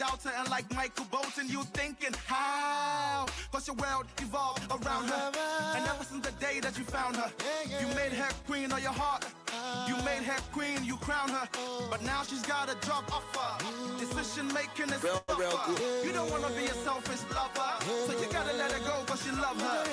doubter, and like Michael Bolton, you thinking how? Cause your world evolved around her. And ever since the day that you found her, you made her queen of your heart. You made her queen, you crowned her. But now she's got a job offer. Decision making is tougher. You don't wanna be a selfish lover, so you gotta let her go cause you love her.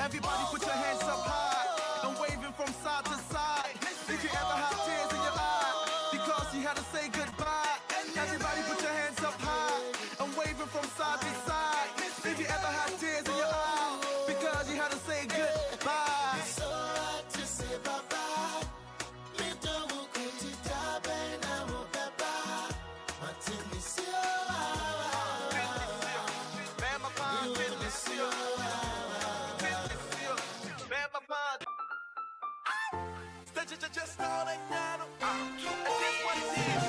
Everybody put your hands up high and waving from side to side. If you ever have tears in your eyes because you had to say goodbye, everybody put your hands up high and waving from side to side. If you ever had tears in your eyes because you had to say goodbye. It's so hard to say bye-bye. Me don't want to die, and I won't bye-bye. Until we see you. Just all like that. That's what it is.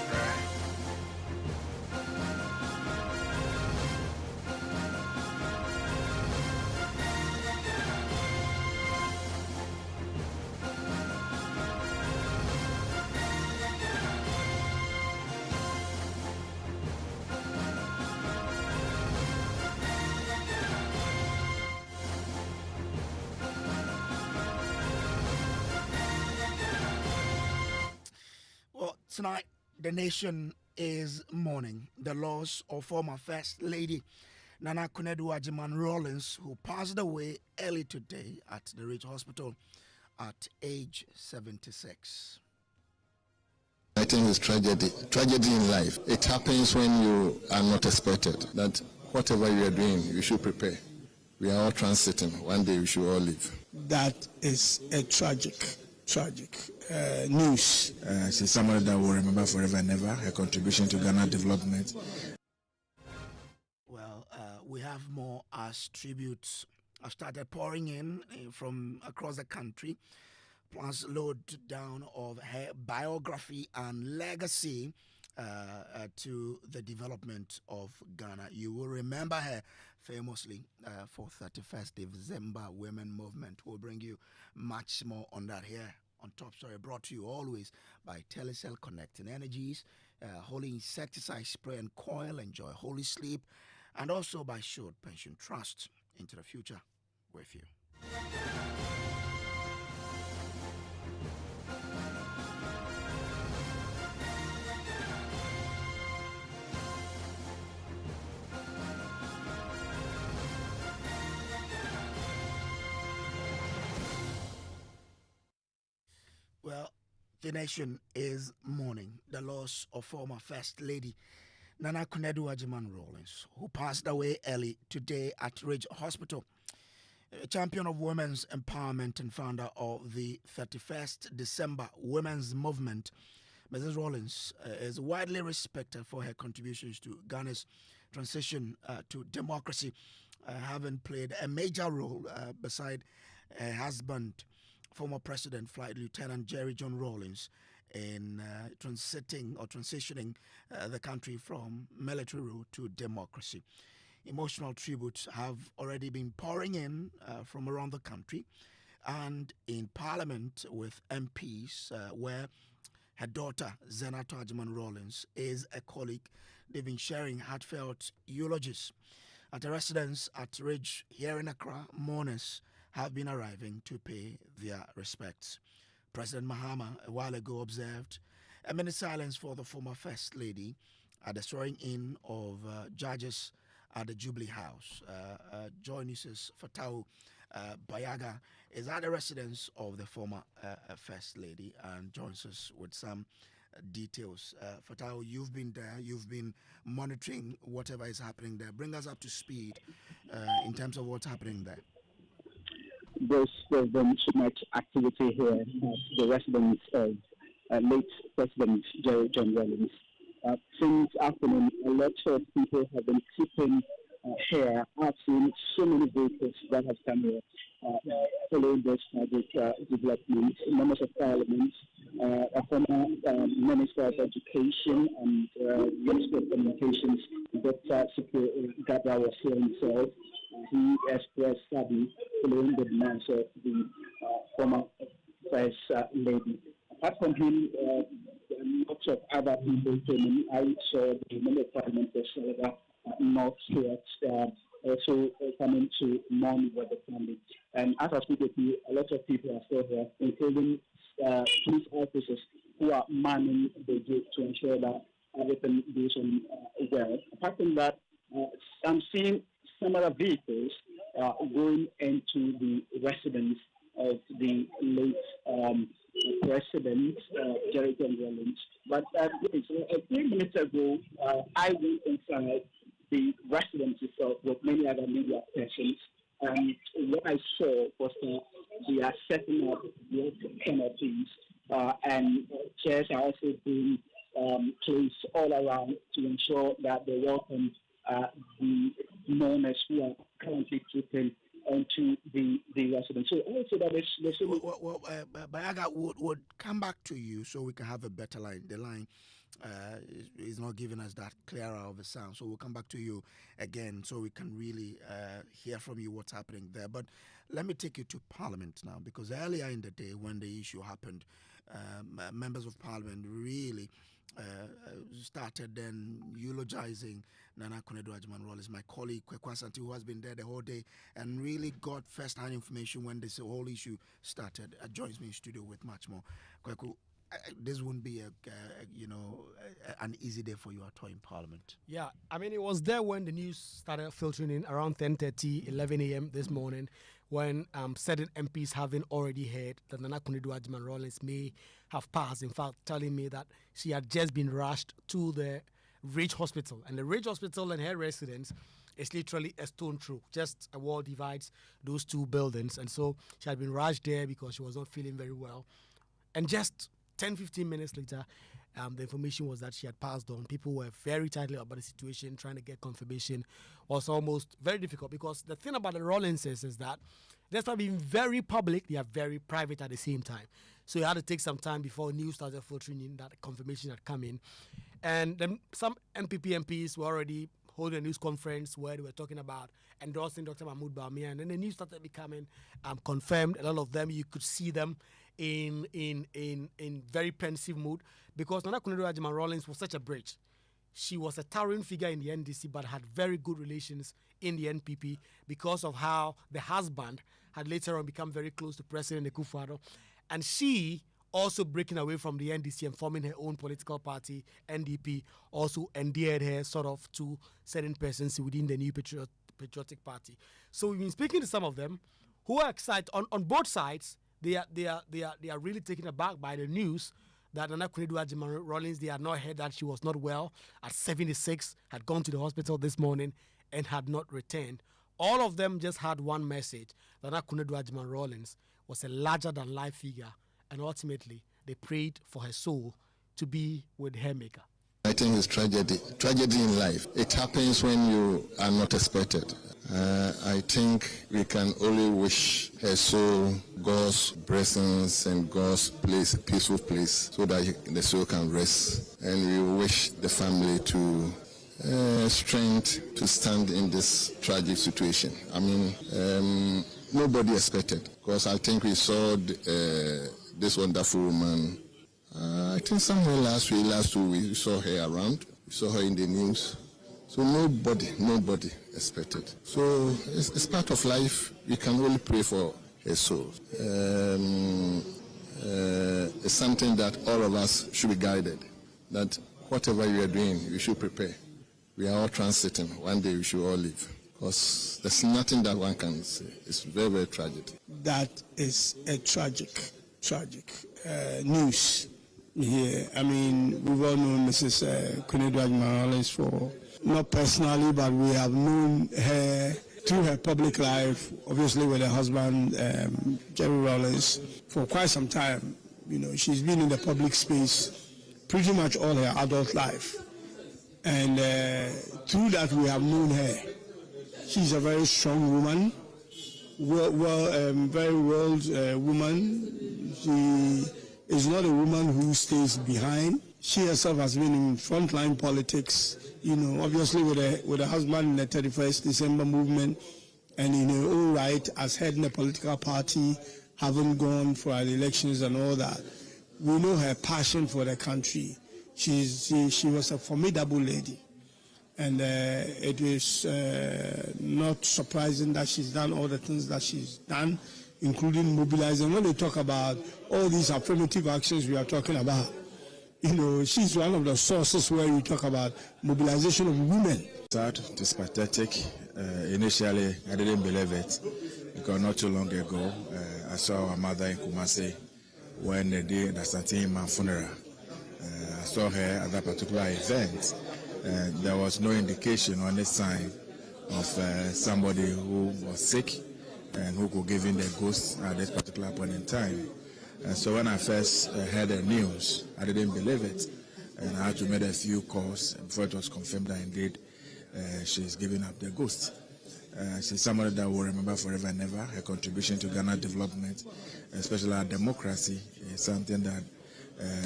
Well, tonight, the nation is mourning the loss of former First Lady Nana Konadu Agyeman-Rawlings, who passed away early today at the Ridge Hospital at age 76. I think it's tragedy in life. It happens when you are not expected. That whatever you are doing, you should prepare. We are all transiting. One day we should all leave. That is a tragic news. She's somebody that will remember forever and ever. Her contribution to Ghana development. Well, we have more as tributes have started pouring in from across the country, plus load down of her biography and legacy to the development of Ghana. You will remember her famously for 31st December Women Movement. We'll bring you much more on that here on Top Story, brought to you always by Telecel Connecting Energies, Holy Insecticide Spray and Coil. Enjoy Holy Sleep, and also by Short Pension Trust. Into the future with you. Well, the nation is mourning the loss of former First Lady Nana Konadu Agyeman-Rawlings, who passed away early today at Ridge Hospital. A champion of women's empowerment and founder of the 31st December Women's Movement, Mrs. Rawlings is widely respected for her contributions to Ghana's transition to democracy, having played a major role beside her husband, former President Flight Lieutenant Jerry John Rawlings, in transitioning the country from military rule to democracy. Emotional tributes have already been pouring in from around the country and in Parliament with MPs, where her daughter, Zenato Agyeman-Rawlings, is a colleague. They've been sharing heartfelt eulogies. At a residence at Ridge here in Accra, mourners have been arriving to pay their respects. President Mahama a while ago observed a minute silence for the former First Lady at the swearing in of judges at the Jubilee House. Joynisis Fatau Bayaga is at the residence of the former First Lady and joins us with some details. Fatau, you've been there, you've been monitoring whatever is happening there. Bring us up to speed in terms of what's happening there. There's been so much activity here at the residence of late President John Rawlings. Since afternoon, a lot of people have been keeping here. I've seen so many vehicles that have come here following this tragic development. Members of Parliament, a former Minister of Education and Minister of Communications, Dr. Gada was here himself. He expressed sadly following the demands of the former First Lady. Apart from him, lots of other people came in. I saw the Member of Parliament, North Stewart, also coming to mourn with the family. And as I speak with you, a lot of people are still here, including police officers who are manning the gate to ensure that everything goes on well. Apart from that, I'm seeing some other vehicles going into the residence of the late President Agyeman-Rawlings. But a few minutes ago, I went inside the residence itself with many other media persons. And what I saw was that they are setting up the canopies and chairs are also being placed all around to ensure that they welcome the mourners who are currently trooping onto the residence. So also that Bayaga would come back to you so we can have a better line. The line is not giving us that clearer of a sound. So we'll come back to you again so we can really hear from you what's happening there. But let me take you to Parliament now, because earlier in the day when the issue happened, members of Parliament really started then eulogizing Nana Konadu Agyeman-Rawlings, my colleague Kwekwa Santi, who has been there the whole day and really got first-hand information when this whole issue started. Joins me in studio with much more. Kweku, this wouldn't be an easy day for you at all in Parliament. Yeah, I mean, it was there when the news started filtering in around 10:30, 11 a.m. this morning, when certain MPs having already heard that Nana Konadu Agyeman-Rawlings may have passed. In fact, telling me that she had just been rushed to the Ridge Hospital. And the Ridge Hospital and her residence is literally a stone throw. Just a wall divides those two buildings. And so she had been rushed there because she was not feeling very well. And just 10-15 minutes later, the information was that she had passed on. People were very tightly about the situation, trying to get confirmation was almost very difficult, because the thing about the Rawlingses is that despite being very public, they are very private at the same time. So you had to take some time before news started filtering in that confirmation had come in. And then some MPP MPs were already holding a news conference where they were talking about endorsing Dr. Mahmoud Bawumia, and then the news started becoming confirmed. A lot of them, you could see them in very pensive mood, because Nana Konadu Agyeman-Rawlings was such a bridge. She was a towering figure in the NDC, but had very good relations in the NPP because of how the husband had later on become very close to President Akufo-Addo. And she, also breaking away from the NDC and forming her own political party, NDP, also endeared her sort of to certain persons within the new patriotic party. So we've been speaking to some of them who are excited on both sides. They are really taken aback by the news that Nana Konadu Agyeman-Rawlings, they had not heard that she was not well at 76, had gone to the hospital this morning and had not returned. All of them just had one message: Nana Konadu Agyeman-Rawlings was a larger-than-life figure, and ultimately they prayed for her soul to be with her maker. I think it's tragedy in life. It happens when you are not expected. I think we can only wish her soul God's blessings and God's place, peaceful place, so that the soul can rest. And we wish the family to strength to stand in this tragic situation. I mean, nobody expected, because I think we saw this wonderful woman. I think somewhere last week, we saw her around. We saw her in the news. So nobody expected. So it's part of life. We can only pray for her soul. It's something that all of us should be guided. That whatever you are doing, you should prepare. We are all transiting. One day we should all leave. Because there's nothing that one can say. It's very, very tragic. That is a tragic news here. I mean, we've all known Mrs. Konadu Agyeman-Rawlings for, not personally, but we have known her through her public life, obviously with her husband, Jerry Rawlings, for quite some time. she's been in the public space pretty much all her adult life. And through that, we have known her. She's a very strong woman, very world woman. She is not a woman who stays behind. She herself has been in frontline politics, obviously with her husband in the 31st December movement, and in her own right as heading a political party, having gone for our elections and all that. We know her passion for the country. She was a formidable lady. And it is not surprising that she's done all the things that she's done, including mobilizing. When they talk about all these affirmative actions we are talking about, she's one of the sources where you talk about mobilization of women. Sad, it is pathetic. Initially, I didn't believe it because not too long ago, I saw our mother in Kumasi when they did the Santima funeral. I saw her at that particular event. There was no indication or any sign of somebody who was sick and who could give in the ghost at this particular point in time. And so when I first heard the news, I didn't believe it. And I had to make a few calls before it was confirmed that indeed she's giving up the ghost. She's somebody that will remember forever and ever. Her contribution to Ghana development, especially our democracy, is something that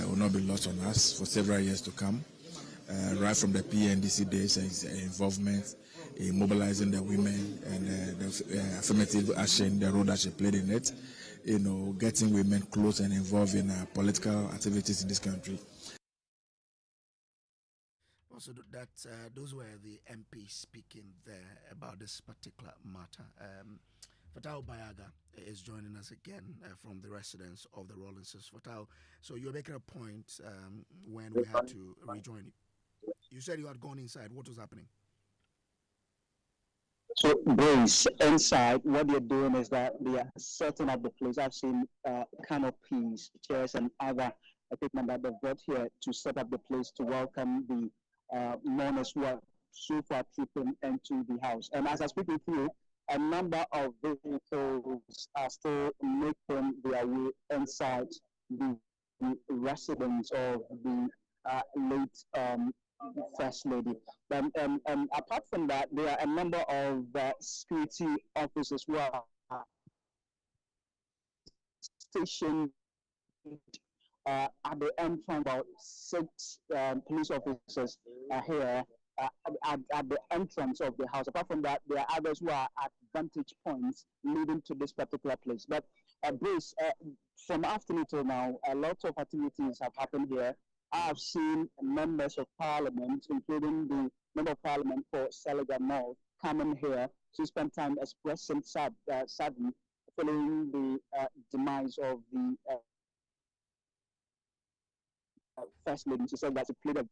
will not be lost on us for several years to come. Right from the PNDC days, his involvement in mobilizing the women and the affirmative action, the role that she played in it, getting women close and involved in political activities in this country. Also, those were the MPs speaking there about this particular matter. Fatao Bayaga is joining us again from the residence of the Rawlingses. Fatao, so you're making a point when we had to rejoin you. You said you had gone inside. What was happening? So, Bruce, inside, what they're doing is that they are setting up the place. I've seen canopies, chairs, and other equipment that they've brought here to set up the place to welcome the mourners who are so far trooping into the house. And as I speak with you, a number of vehicles are still making their way inside the residence of the late First Lady. Apart from that, there are a number of security officers who are stationed at the entrance. About 6 police officers are here at the entrance of the house. Apart from that, there are others who are at vantage points leading to this particular place. But Bruce, from afternoon till now, a lot of activities have happened here. I have seen members of parliament, including the member of parliament for Seliga North, coming here to spend time expressing sadness following the demise of the First Lady. She said that she played a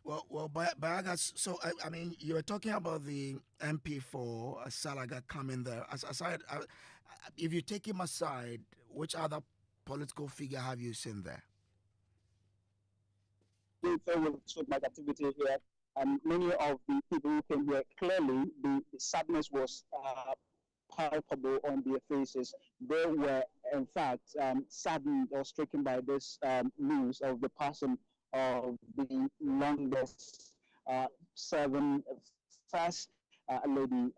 Well, Bayagas, so I mean, you were talking about the MP for Salaga coming there. Aside, if you take him aside, which other political figure have you seen there? So much activity here, and many of the people who came here, clearly the sadness was palpable on their faces. They were, in fact, saddened or stricken by this news of the passing of the longest serving First Lady.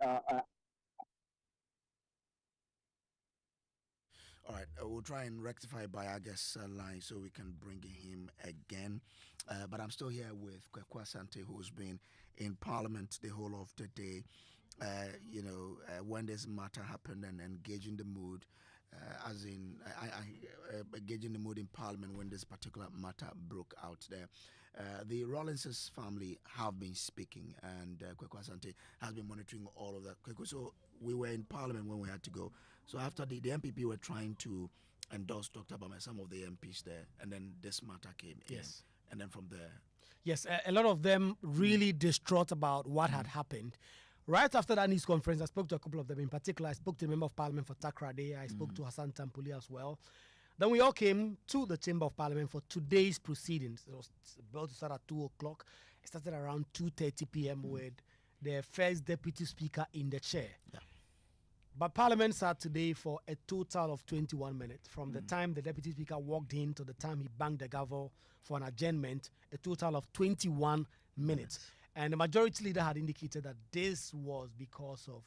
All right, we'll try and rectify Bayagas' line so we can bring him again. But I'm still here with Kwekwa Sante, who's been in Parliament the whole of the day. When this matter happened and engaging the mood, engaging the mood in Parliament when this particular matter broke out there. The Rawlingses family have been speaking, and Kwekwa Sante has been monitoring all of that. So we were in Parliament when we had to go. So after the MPP were trying to endorse Dr. Bama, some of the MPs there, and then this matter came in. And then from there. Yes, a lot of them really distraught about what had happened. Right after that news conference, I spoke to a couple of them. In particular, I spoke to the Member of Parliament for Takrade. I spoke to Hassan Tampuli as well. Then we all came to the Chamber of Parliament for today's proceedings. It was about to start at 2 o'clock. It started around 2:30 p.m. with the first Deputy Speaker in the chair. Yeah. But Parliament sat today for a total of 21 minutes. From the time the Deputy Speaker walked in to the time he banged the gavel for an adjournment, a total of 21 minutes. And the majority leader had indicated that this was because of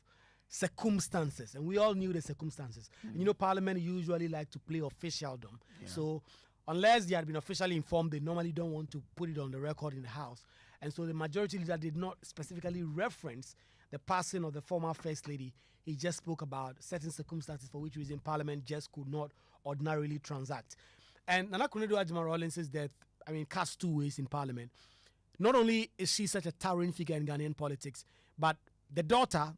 circumstances. And we all knew the circumstances. And you know, Parliament usually like to play officialdom. So unless they had been officially informed, they normally don't want to put it on the record in the House. And so the majority leader did not specifically reference the passing of the former First Lady. He just spoke about certain circumstances for which reason Parliament just could not ordinarily transact. And Nana Konadu Agyeman-Rawlings' death, cuts two ways in Parliament. Not only is she such a towering figure in Ghanaian politics, but the daughter,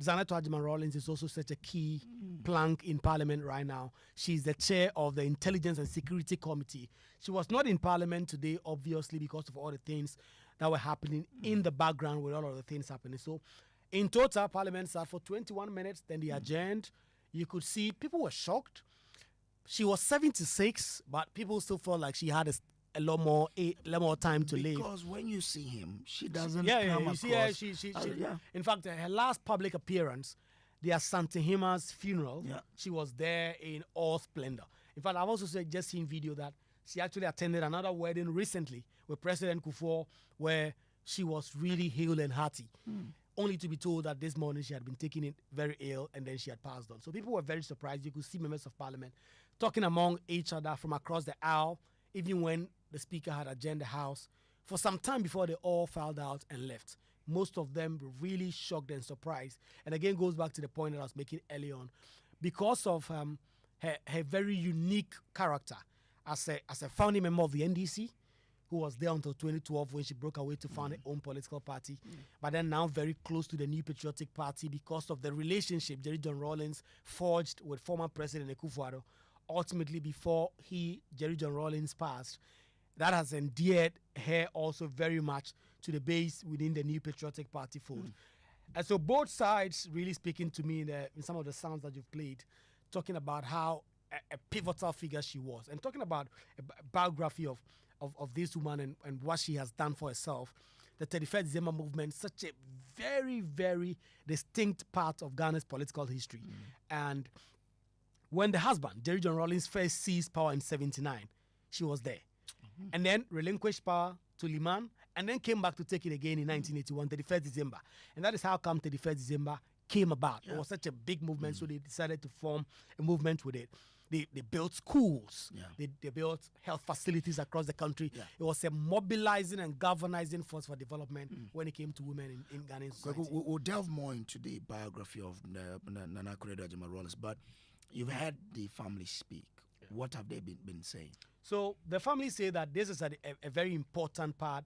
Zaneto Agyeman-Rawlings, is also such a key plank in Parliament right now. She's the chair of the Intelligence and Security Committee. She was not in Parliament today, obviously, because of all the things that were happening in the background with all of the things happening. So, in total, Parliament sat for 21 minutes, then they adjourned. You could see people were shocked. She was 76, but people still felt like she had a lot more time to live. Because when you see him, she doesn't You come see her, across. In fact, her last public appearance, the Asante Hima's funeral, Yeah. she was there in all splendor. In fact, I've also just seen video that she actually attended another wedding recently with President Kufuor, where she was really hale and hearty, only to be told that this morning she had been taking it very ill and then she had passed on. So people were very surprised. You could see members of Parliament talking among each other from across the aisle, even when the Speaker had adjourned the House, for some time before they all filed out and left. Most of them were really shocked and surprised. And again, goes back to the point that I was making early on. Because of her very unique character as a founding member of the NDC, who was there until 2012 when she broke away to found her own political party, but then now very close to the New Patriotic Party because of the relationship Jerry John Rawlings forged with former President Akufo-Addo. Ultimately, before Jerry John Rawlings passed, that has endeared her also very much to the base within the New Patriotic Party fold. And so both sides really speaking to me in some of the sounds that you've played, talking about how a pivotal figure she was, and talking about a biography of this woman and what she has done for herself. The 31st December movement, such a very, very distinct part of Ghana's political history. And when the husband, Jerry John Rawlings, first seized power in 1979, she was there. And then relinquished power to Liman, and then came back to take it again in 1981, 31st December. And that is how come 31st December came about. It was such a big movement, so they decided to form a movement with it. They built schools. They built health facilities across the country. It was a mobilizing and galvanizing force for development when it came to women in Ghanaian society. We'll delve more into the biography of Nana Konadu Agyeman-Rawlings, but you've had the family speak. What have they been saying? So the family say that this is a very important part.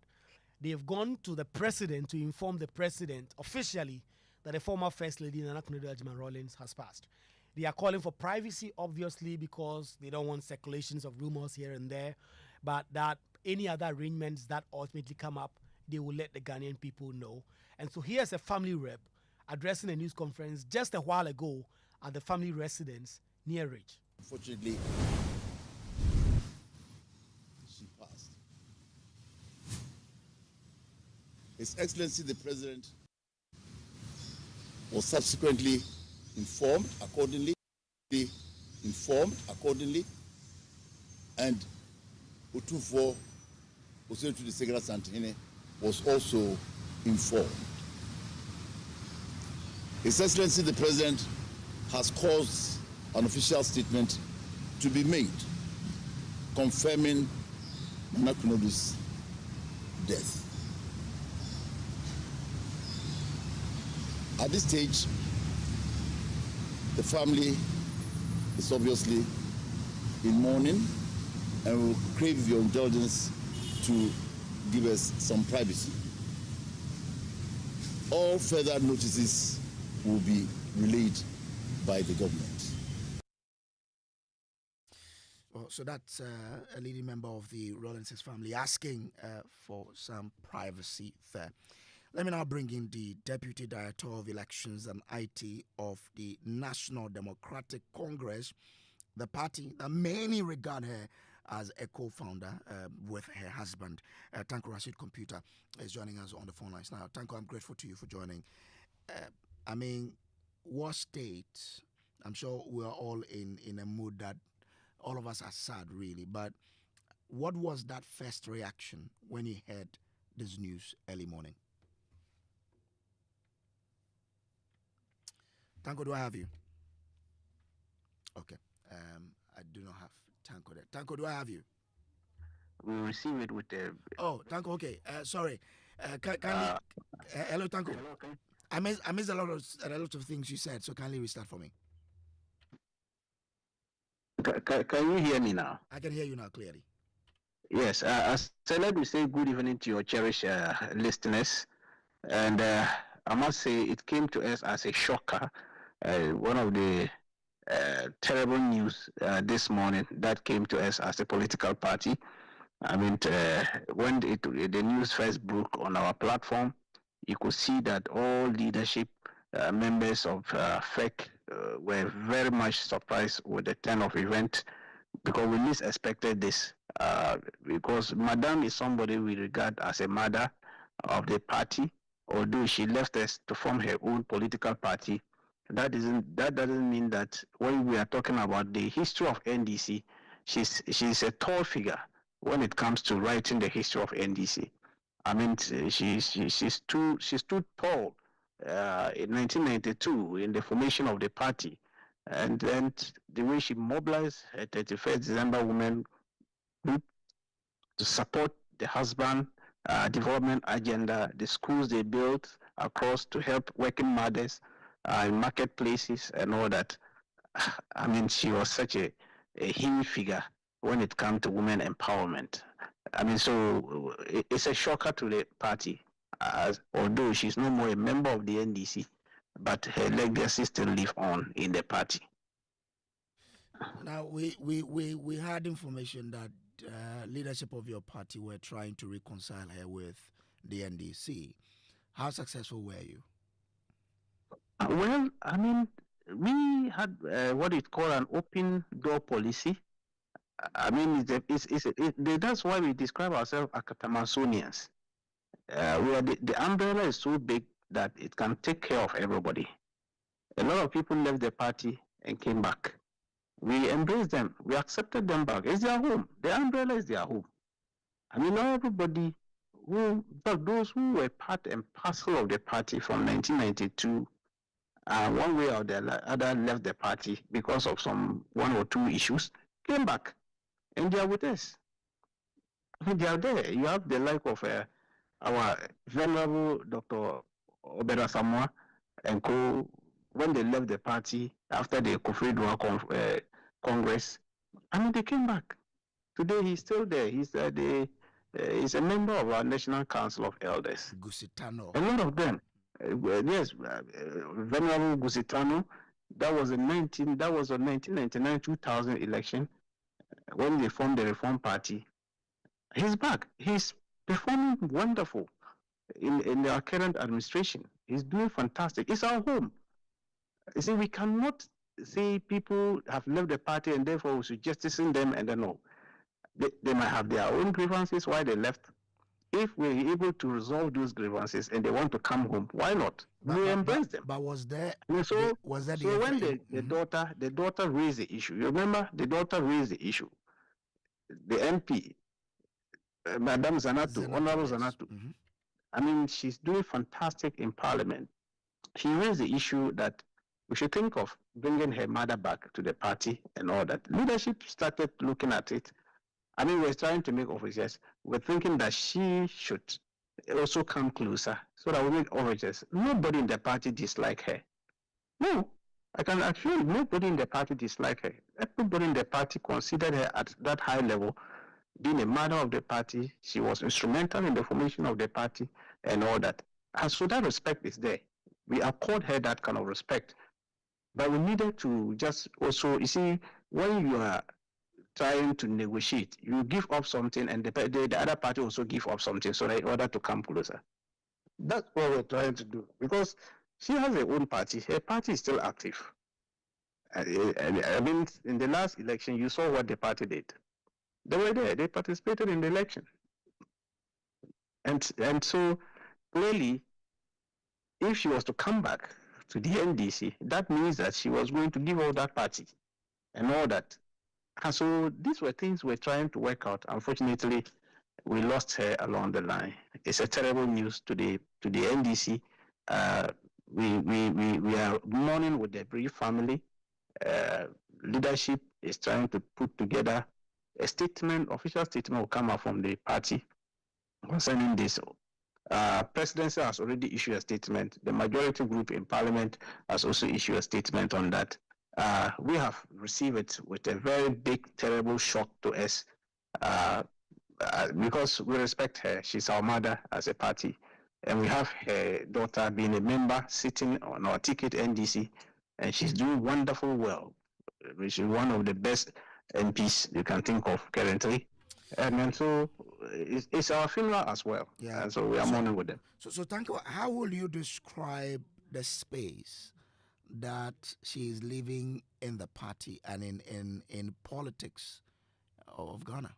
They have gone to the president to inform the president officially that the former First Lady Nana Konadu Agyeman-Rawlings has passed. They are calling for privacy, obviously, because they don't want circulations of rumors here and there, but that any other arrangements that ultimately come up, they will let the Ghanaian people know. And so here's a family rep addressing a news conference just a while ago at the family residence near Ridge. Unfortunately, she passed. His Excellency the President was subsequently informed accordingly, and Utufo Osetu the Segura Santini was also informed. His Excellency the President has caused an official statement to be made confirming Nana Konadu's death. At this stage, the family is obviously in mourning and will crave your indulgence to give us some privacy. All further notices will be relayed by the government. Well, so that's a leading member of the Rawlings family asking for some privacy there. Let me now bring in the Deputy Director of Elections and IT of the National Democratic Congress, the party that many regard her as a co-founder with her husband. Tanko Rashid Computer is joining us on the phone lines now. Tanko, I'm grateful to you for joining. what state? I'm sure we're all in a mood that all of us are sad, really. But what was that first reaction when you heard this news early morning? Tanko, do I have you? Okay. I do not have Tanko there. Tanko, do I have you? We receive it with the. Oh, Tanko. Okay. Sorry. Hello, Tanko. Hello, okay. I missed a lot of things you said. So kindly restart for me. Can you hear me now? I can hear you now clearly. Yes. So let me say good evening to your cherished listeners, and I must say it came to us as a shocker. One of the terrible news this morning that came to us as a political party. I mean, when the news first broke on our platform, you could see that all leadership members of FEC were very much surprised with the turn of event, because we least expected this. Because Madame is somebody we regard as a mother of the party, although she left us to form her own political party. That doesn't mean that when we are talking about the history of NDC, she's a tall figure when it comes to writing the history of NDC. I mean, she's too tall in 1992 in the formation of the party, and then the way she mobilized her 31st December women group to support the husband development agenda, the schools they built across to help working mothers in marketplaces and all that. I mean, she was such a huge figure when it comes to women empowerment. I mean, so it's a shocker to the party, although she's no more a member of the NDC, but her legacy still lives on in the party. Now, we had information that leadership of your party were trying to reconcile her with the NDC. How successful were you? Well, I mean, we had what is called an open door policy. I mean, that's why we describe ourselves as Katamasonians. Where the umbrella is so big that it can take care of everybody. A lot of people left the party and came back. We embraced them. We accepted them back. It's their home. The umbrella is their home. I mean, not everybody but those who were part and parcel of the party from 1992, one way or the other left the party because of one or two issues, came back, and they are with us. I mean, they are there. You have the like of our venerable Dr. Obeda Samoa and co. When they left the party after the Ofori Congress, I mean, they came back. Today he's still there. He's a member of our National Council of Elders. Gusitano. A lot of them. Yes, Venerable Gusitano. That was a 1999-2000 election when they formed the Reform Party. He's back. He's performing wonderful in our current administration. He's doing fantastic. It's our home. You see, we cannot say people have left the party and therefore we should jettison them and then no. They might have their own grievances why they left. If we're able to resolve those grievances and they want to come home, why not? We embrace them. But was there? When the daughter raised the issue, you remember the daughter raised the issue. The MP, Madame Zanatu, Honorable Zanatu. Mm-hmm. I mean, she's doing fantastic in Parliament. She raised the issue that we should think of bringing her mother back to the party and all that. Leadership started looking at it. I mean, we're trying to make overtures. We're thinking that she should also come closer so that we make overtures. Nobody in the party dislike her. No, I can assure you, nobody in the party dislike her. Everybody in the party considered her at that high level, being a mother of the party. She was instrumental in the formation of the party and all that. And so that respect is there. We accord her that kind of respect. But we needed to just also, you see, when you are trying to negotiate, you give up something and the other party also give up something so that in order to come closer. That's what we're trying to do. Because she has her own party. Her party is still active. I mean, in the last election, you saw what the party did. They were there. They participated in the election. And so, clearly, if she was to come back to the NDC, that means that she was going to give all that party and all that. And so these were things we're trying to work out. Unfortunately, we lost her along the line. It's a terrible news to the NDC. We are mourning with the bereaved family. Leadership is trying to put together a statement, official statement will come out from the party concerning this. Presidency has already issued a statement. The majority group in parliament has also issued a statement on that. We have received it with a very big, terrible shock to us because we respect her. She's our mother as a party. And we have her daughter being a member sitting on our ticket NDC, and she's doing wonderful well. She's one of the best MPs you can think of currently. And so it's our funeral as well. Yeah. And so we are mourning with them. So thank you. How will you describe the space that she is living in the party and in politics of Ghana?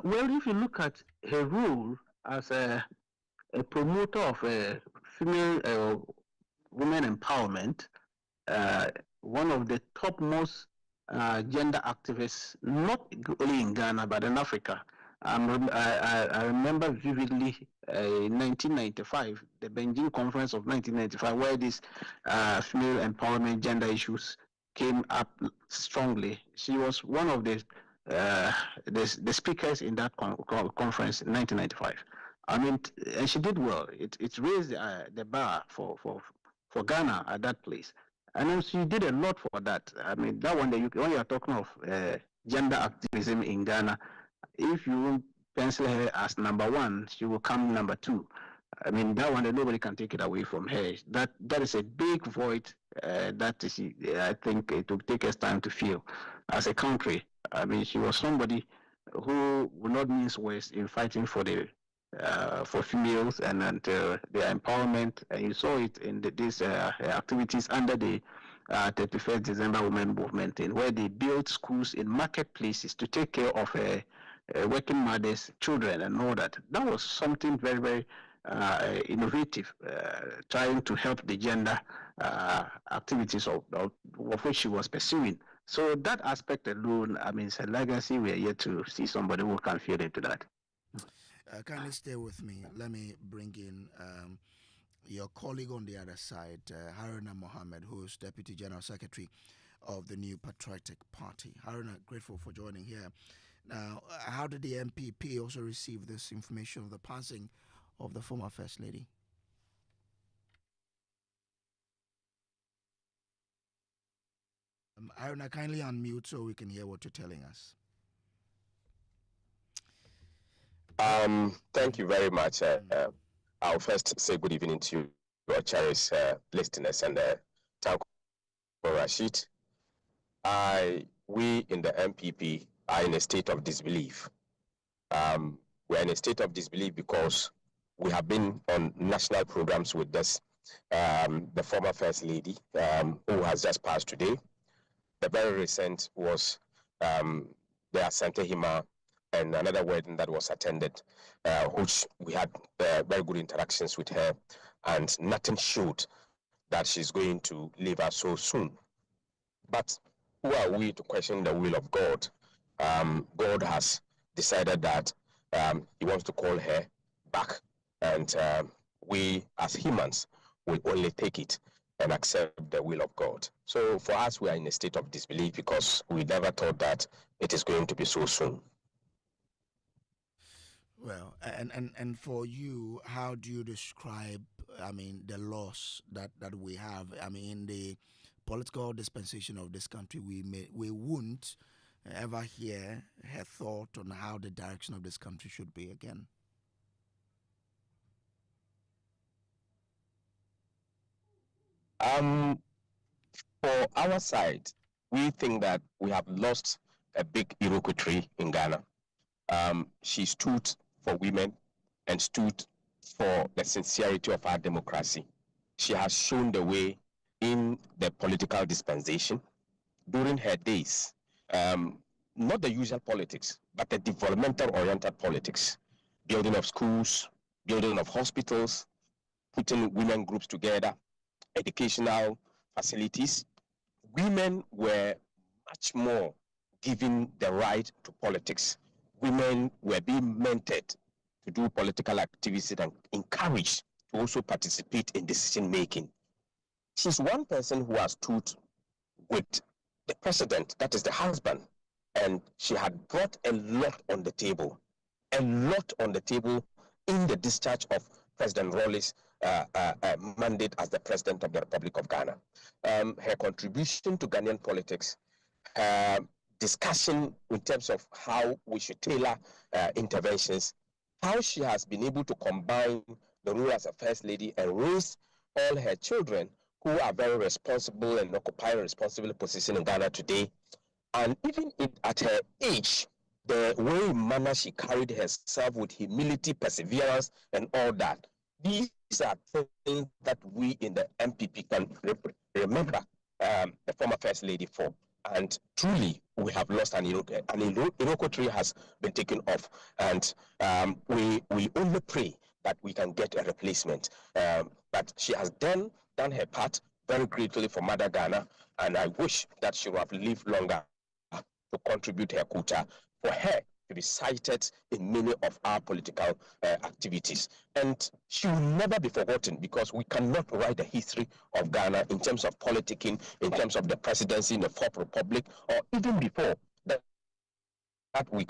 Well, if you look at her role as a promoter of female women empowerment, one of the topmost gender activists, not only in Ghana, but in Africa. I remember vividly in 1995, the Beijing conference of 1995, where these female empowerment gender issues came up strongly. She was one of the speakers in that conference in 1995. I mean, and she did well. It raised the bar for Ghana at that place. And then she did a lot for that. I mean, that one, when you are talking of gender activism in Ghana, if you pencil her as number one, she will come number two. I mean, that one, nobody can take it away from her. That is a big void that I think it will take us time to fill as a country. I mean, she was somebody who would not mince words in fighting for for females and their empowerment, and you saw it in these activities under the 31st December Women Movement, where they built schools in marketplaces to take care of working mothers, children, and all that. That was something very, very innovative, trying to help the gender activities of which she was pursuing. So that aspect alone, I mean, it's a legacy. We are yet to see somebody who can fit into that. Kindly stay with me. Let me bring in your colleague on the other side, Haruna Mohammed, who is Deputy General Secretary of the New Patriotic Party. Haruna, grateful for joining here. Now, how did the MPP also receive this information of the passing of the former First Lady? Haruna, kindly unmute so we can hear what you're telling us. Thank you very much. I'll first say good evening to your cherished listeners and thank you for Rashid. We in the MPP are in a state of disbelief. We're in a state of disbelief because we have been on national programs with this, the former First Lady, who has just passed today. The very recent was the Asante Hima and another wedding that was attended, which we had very good interactions with her, and nothing showed that she's going to leave us so soon. But who are we to question the will of God? God has decided that he wants to call her back, and we as humans will only take it and accept the will of God. So for us, we are in a state of disbelief because we never thought that it is going to be so soon. Well, and for you, how do you describe, I mean, the loss that we have? I mean, in the political dispensation of this country, we won't ever hear her thought on how the direction of this country should be again. For our side, we think that we have lost a big Iroko tree in Ghana. She stood for women and stood for the sincerity of our democracy. She has shown the way in the political dispensation during her days. Not the usual politics, but the developmental-oriented politics. Building of schools, building of hospitals, putting women groups together, educational facilities, women were much more given the right to politics. Women were being mentored to do political activities and encouraged to also participate in decision making. She's one person who has stood with the president, that is the husband, and she had brought a lot on the table in the discharge of President Rawlings' mandate as the President of the Republic of Ghana. Her contribution to Ghanaian politics, her discussion in terms of how we should tailor interventions, how she has been able to combine the role as a First Lady and raise all her children who are very responsible and occupy a responsible position in Ghana today. And even at her age, the way in manner she carried herself with humility, perseverance, and all that. These are things that we in the MPP can remember the former First Lady for. And truly, we have lost an Iroko tree has been taken off. And we only pray that we can get a replacement. But she has done her part very greatly for Mother Ghana. And I wish that she would have lived longer to contribute her quota, for her to be cited in many of our political activities. And she will never be forgotten, because we cannot write the history of Ghana in terms of politicking, in terms of the presidency in the Fourth Republic, or even before that we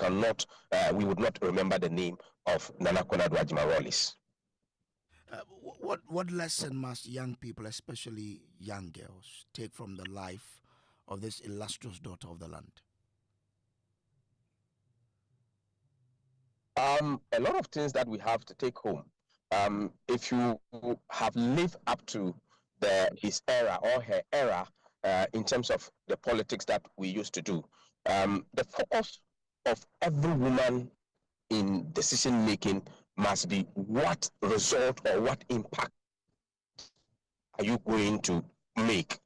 would not remember the name of Nana Konadu Agyeman-Rawlings. What lesson must young people, especially young girls, take from the life of this illustrious daughter of the land? A lot of things that we have to take home. If you have lived up to his era or her era in terms of the politics that we used to do, the focus of every woman in decision making must be what result or what impact are you going to make.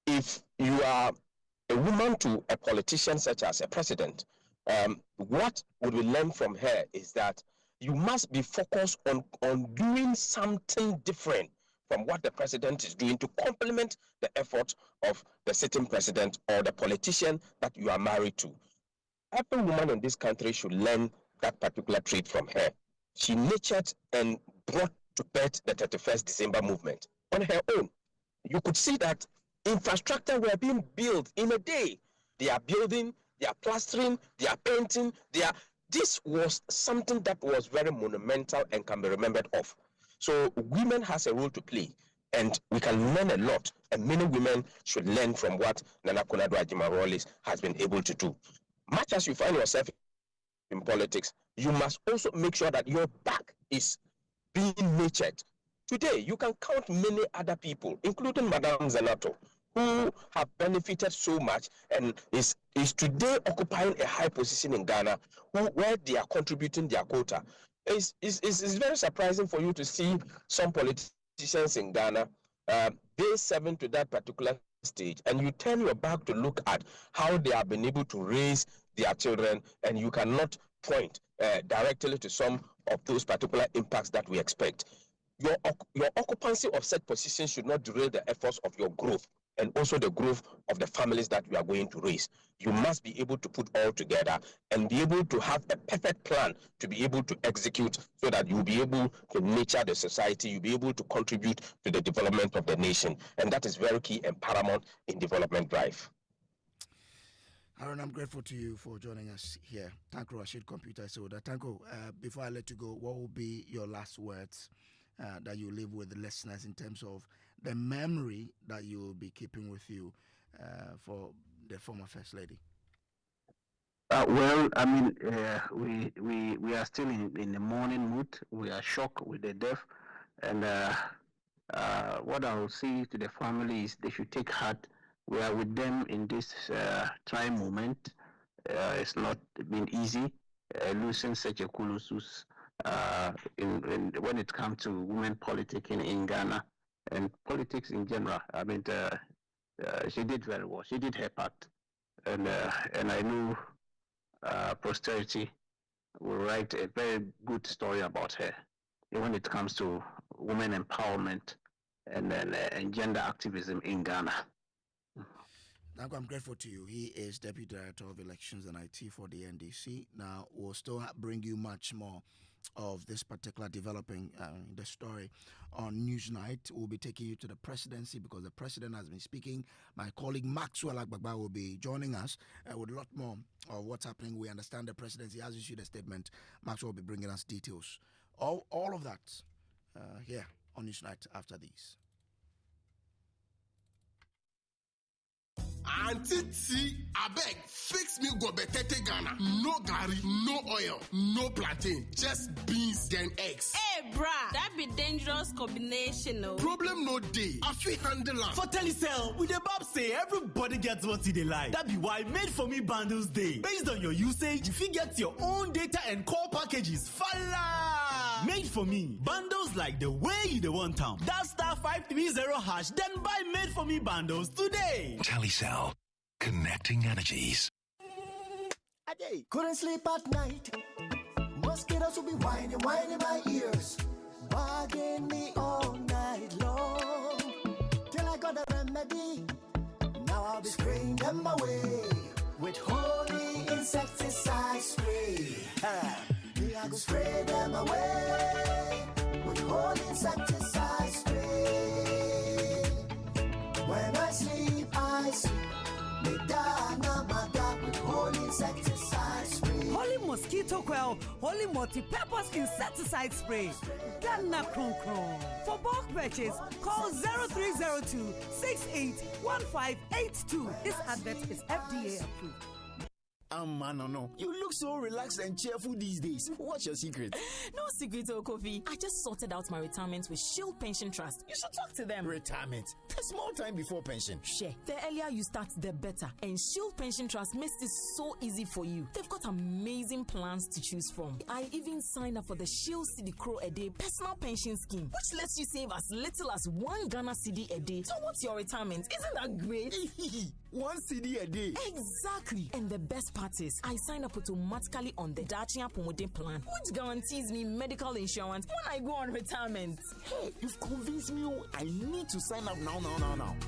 If you are a woman to a politician such as a president, what would we learn from her is that you must be focused on doing something different from what the president is doing to complement the effort of the sitting president or the politician that you are married to. Every woman in this country should learn that particular trait from her. She nurtured and brought to birth the 31st December movement on her own. You could see that infrastructure were being built in a day. They are building, they are plastering, they are painting, this was something that was very monumental and can be remembered of. So women has a role to play, and we can learn a lot, and many women should learn from what Nana Konadu Agyeman-Rawlings has been able to do. Much as you find yourself in politics, you must also make sure that your back is being nurtured. Today, you can count many other people, including Madame Zanato, who have benefited so much and is today occupying a high position in Ghana, where they are contributing their quota. It's very surprising for you to see some politicians in Ghana, they serve to that particular stage, and you turn your back to look at how they have been able to raise their children, and you cannot point directly to some of those particular impacts that we expect. Your occupancy of such positions should not derail the efforts of your growth and also the growth of the families that you are going to raise. You must be able to put all together and be able to have a perfect plan to be able to execute, so that you'll be able to nurture the society, you'll be able to contribute to the development of the nation. And that is very key and paramount in development drive. Aaron, I'm grateful to you for joining us here. Tanko Rashid, Computer Soda. Tanko, before I let you go, what will be your last words that you leave with the listeners in terms of the memory that you will be keeping with you for the former First Lady? Well, I mean, we are still in the mourning mood. We are shocked with the death, and what I will say to the family is they should take heart. We are with them in this trying moment. It's not been easy losing such a colossus when it comes to women politics in Ghana and politics in general. I mean, she did very well. She did her part, and I know posterity will write a very good story about her when it comes to women empowerment and gender activism in Ghana. Now, I'm grateful to you. He is Deputy Director of Elections and IT for the NDC. Now, we'll still bring you much more of this particular developing the story on Newsnight. We'll be taking you to the presidency because the president has been speaking. My colleague Maxwell Agbagba will be joining us with a lot more of what's happening. We understand the presidency has issued a statement. Maxwell will be bringing us details. All of that here on Newsnight after these. Auntie T, I beg, fix me go betete Ghana. No gari, no oil, no plantain, just beans then eggs. Hey, brah, that be dangerous combination, no. Problem no day. I feel handle am. For Telecel, with the Bob say everybody gets what they like. That be why Made For Me bundles day. Based on your usage, you fit get your own data and call packages. Fala! Made For Me bundles like the way you want them. That *530#, then buy Made For Me bundles today. Telecel, connecting energies. Couldn't sleep at night. Mosquitoes will be whining my ears, bugging me all night long. Till I got a remedy. Now I'll be spraying them away with holy insecticide spray. I go spray them away with holy insecticide spray. When I sleep, me dana mada with holy insecticide spray. Holy mosquito coil, holy multi-purpose insecticide spray. Dana kron kron. For bulk purchase, call 0302 681582. This advert is FDA approved. No. You look so relaxed and cheerful these days. What's your secret? No secret, Kofi. I just sorted out my retirement with Shield Pension Trust. You should talk to them. Retirement? A small time before pension. Share. The earlier you start, the better. And Shield Pension Trust makes this so easy for you. They've got amazing plans to choose from. I even signed up for the Shield Cedi Crow a day personal pension scheme, which lets you save as little as 1 Ghana cedi a day. So what's your retirement? Isn't that great? 1 cedi a day. Exactly. And the best part is, I sign up automatically on the Dacia Promoting Plan, which guarantees me medical insurance when I go on retirement. Hey, you've convinced me. I need to sign up now.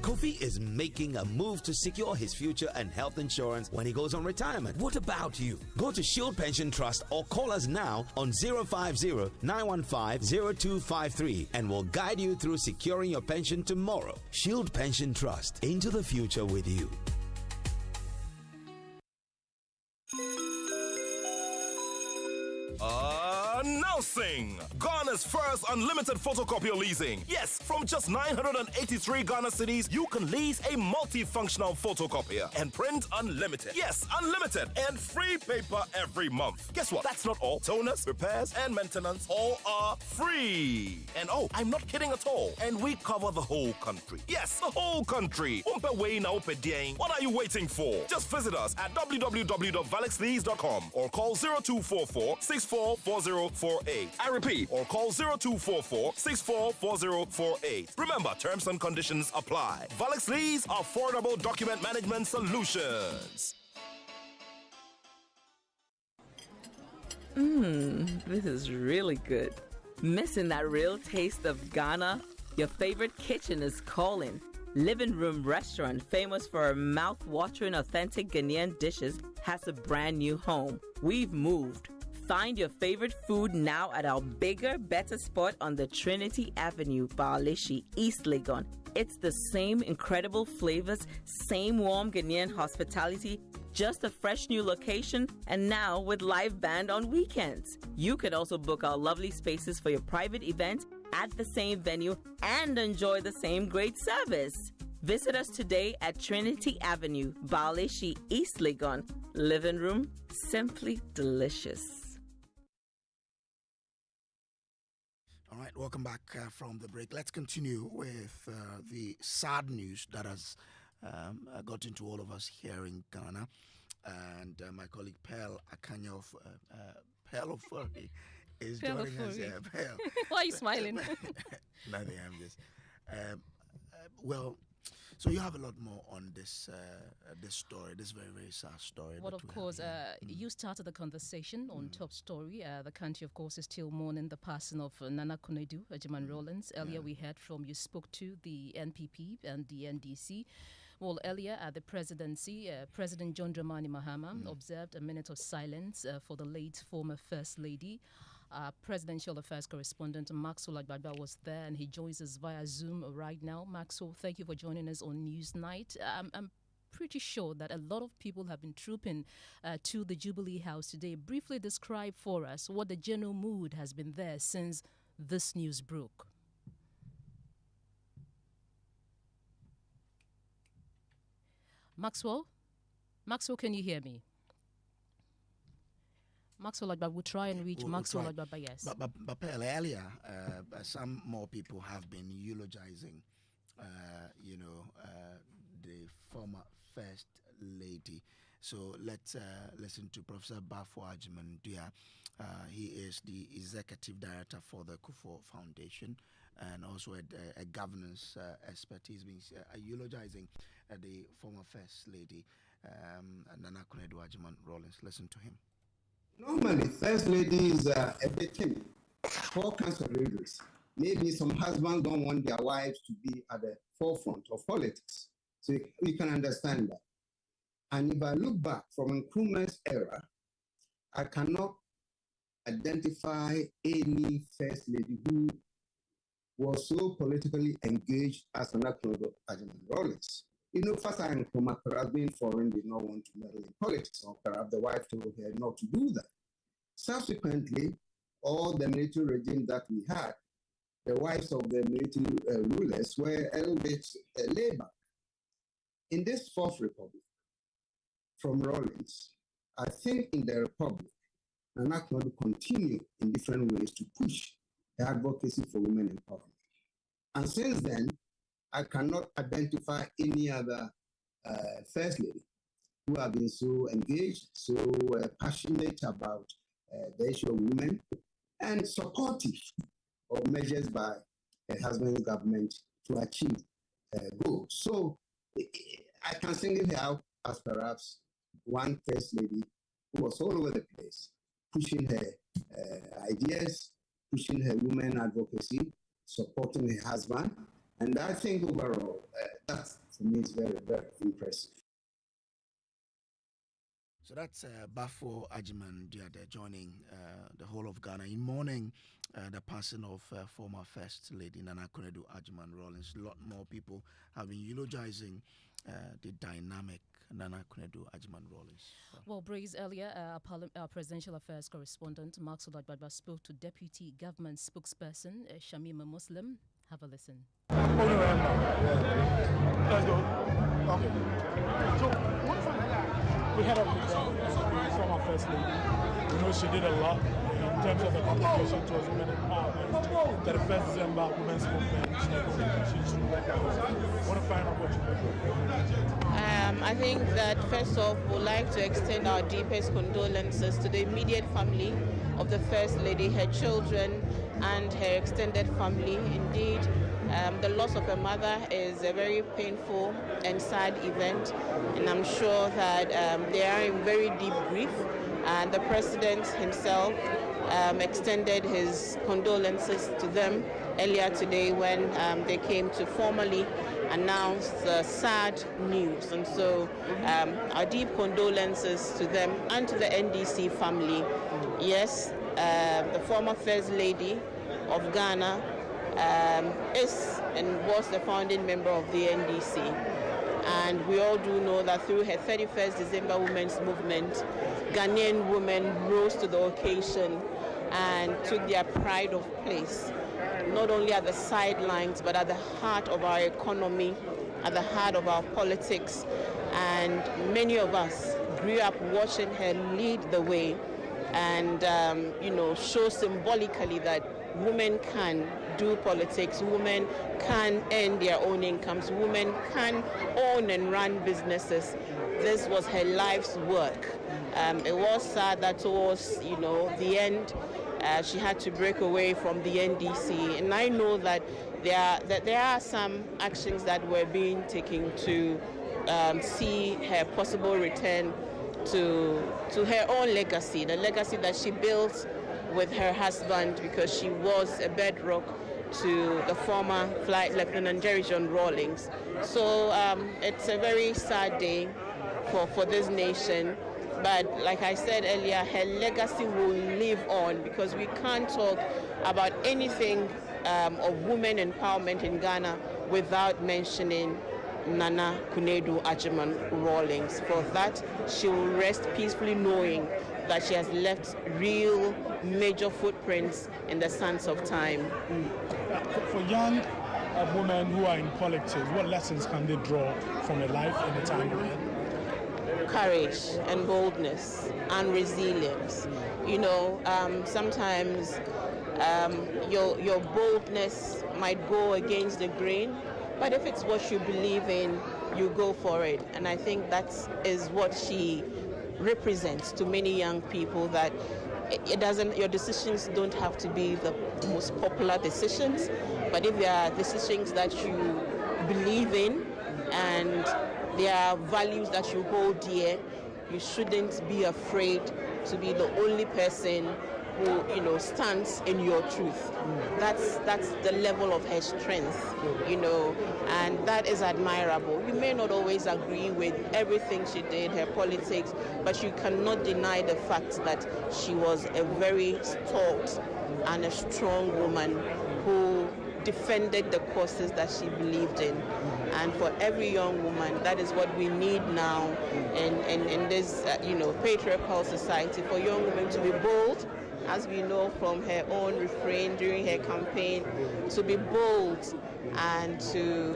Kofi is making a move to secure his future and health insurance when he goes on retirement. What about you? Go to Shield Pension Trust or call us now on 050-915-0253 and we'll guide you through securing your pension tomorrow. Shield Pension Trust, into the future with you. Announcing Ghana's first unlimited photocopier leasing. Yes, from just 983 Ghana cedis, you can lease a multifunctional photocopier and print unlimited. Yes, unlimited and free paper every month. Guess what? That's not all. Toners, repairs, and maintenance all are free. And oh, I'm not kidding at all. And we cover the whole country. Yes, the whole country. What are you waiting for? Just visit us at www.valexlease.com or call 0244 644048. I repeat, or call 0244 644048. Remember, terms and conditions apply. Valix Lease, affordable document management solutions. This is really good. Missing that real taste of Ghana? Your favorite kitchen is calling. Living Room Restaurant, famous for mouth-watering authentic Ghanaian dishes, has a brand new home. We've moved. Find your favorite food now at our bigger, better spot on the Trinity Avenue, Baalishi, East Legon. It's the same incredible flavors, same warm Ghanaian hospitality, just a fresh new location, and now with live band on weekends. You could also book our lovely spaces for your private event at the same venue and enjoy the same great service. Visit us today at Trinity Avenue, Baalishi, East Legon. Living room, simply delicious. All right, welcome back from the break. Let's continue with the sad news that has got into all of us here in Ghana. And my colleague Pearl Akanya of Pearl Ofori is joining us here. Pearl. Why are you smiling? Nothing, I'm just... well, So you have a lot more on this this story, this very, very sad story. Well, of course, you started the conversation on Top Story. The country, of course, is still mourning the passing of Nana Konadu, Agyeman-Rawlings. Earlier, we heard from you spoke to the NPP and the NDC. Well, earlier at the presidency, President John Dramani Mahama observed a minute of silence for the late former First Lady. Presidential Affairs correspondent Maxwell Agbagba was there, and he joins us via Zoom right now. Maxwell, thank you for joining us on Newsnight. I'm pretty sure that a lot of people have been trooping to the Jubilee House today. Briefly describe for us what the general mood has been there since this news broke. Maxwell, can you hear me? Maxwell Agbagba, we'll try and reach Maxwell Agbagba, yes. But earlier, some more people have been eulogizing, the former First Lady. So let's listen to Professor Bafo Agyeman-Rawlings. He is the Executive Director for the Kufo Foundation and also a governance expert. He's been eulogizing the former First Lady, Nana Konadu Agyeman-Rawlings. Listen to him. Normally, First Lady is a victim for all kinds of reasons. Maybe some husbands don't want their wives to be at the forefront of politics. So you can understand that. And if I look back from Nkrumah's era, I cannot identify any First Lady who was so politically engaged as Nana Konadu Agyeman-Rawlings. First time Nkrumah, perhaps being foreign, did not want to meddle in politics, or perhaps the wife told her not to do that. Subsequently, all the military regime that we had, the wives of the military rulers were a little bit laid back. In this Fourth Republic, from Rawlings, I think in the Republic, Nana Konadu continued in different ways to push the advocacy for women empowerment. And since then, I cannot identify any other First Lady who have been so engaged, so passionate about the issue of women and supportive of measures by her husband's government to achieve goals. So I can single her out as perhaps one First Lady who was all over the place, pushing her ideas, pushing her women advocacy, supporting her husband. And I think overall, that for me is very, very impressive. So that's Bafo Agyeman-Rawlings joining the whole of Ghana in mourning the passing of former First Lady Nana Konadu Agyeman-Rawlings. A lot more people have been eulogizing the dynamic Nana Konadu Agyeman-Rawlings. Well, Brace, earlier, our Presidential Affairs correspondent Maxwell Agbagba spoke to Deputy Government Spokesperson Shamima Muslim. Have a listen. Let's go. Okay. So, we had a former First Lady. She did a lot in terms of the contribution towards women empowerment. 31st December, women's movement. I want to find out what you I think that first off, we'd like to extend our deepest condolences to the immediate family of the First Lady, her children, and her extended family. Indeed, the loss of a mother is a very painful and sad event, and I'm sure that they are in very deep grief. And the President himself extended his condolences to them earlier today when they came to formally announce the sad news. And so our deep condolences to them and to the NDC family. Yes, the former First Lady of Ghana is and was the founding member of the NDC. And we all do know that through her 31st December Women's Movement, Ghanaian women rose to the occasion and took their pride of place, not only at the sidelines, but at the heart of our economy, at the heart of our politics. And many of us grew up watching her lead the way and, show symbolically that women can do politics, women can earn their own incomes, women can own and run businesses. This was her life's work. It was sad that towards the end, she had to break away from the NDC, and I know that there are some actions that were being taken to see her possible return to her own legacy, the legacy that she built with her husband, because she was a bedrock to the former Flight Lieutenant Agyeman-Rawlings. So it's a very sad day for this nation. But like I said earlier, her legacy will live on, because we can't talk about anything of women empowerment in Ghana without mentioning Nana Konadu Agyeman-Rawlings. For that, she will rest peacefully knowing that she has left real major footprints in the sands of time. For young women who are in politics, what lessons can they draw from her life in the time ahead? Courage and boldness and resilience. Sometimes your boldness might go against the grain, but if it's what you believe in, you go for it. And I think that is what she represents to many young people, that your decisions don't have to be the most popular decisions, but if there are decisions that you believe in and there are values that you hold dear, you shouldn't be afraid to be the only person who stands in your truth. That's the level of her strength, and that is admirable. You may not always agree with everything she did, her politics, but you cannot deny the fact that she was a very stout and a strong woman who defended the causes that she believed in. And for every young woman, that is what we need now in this patriarchal society, for young women to be bold, as we know from her own refrain during her campaign, to be bold and to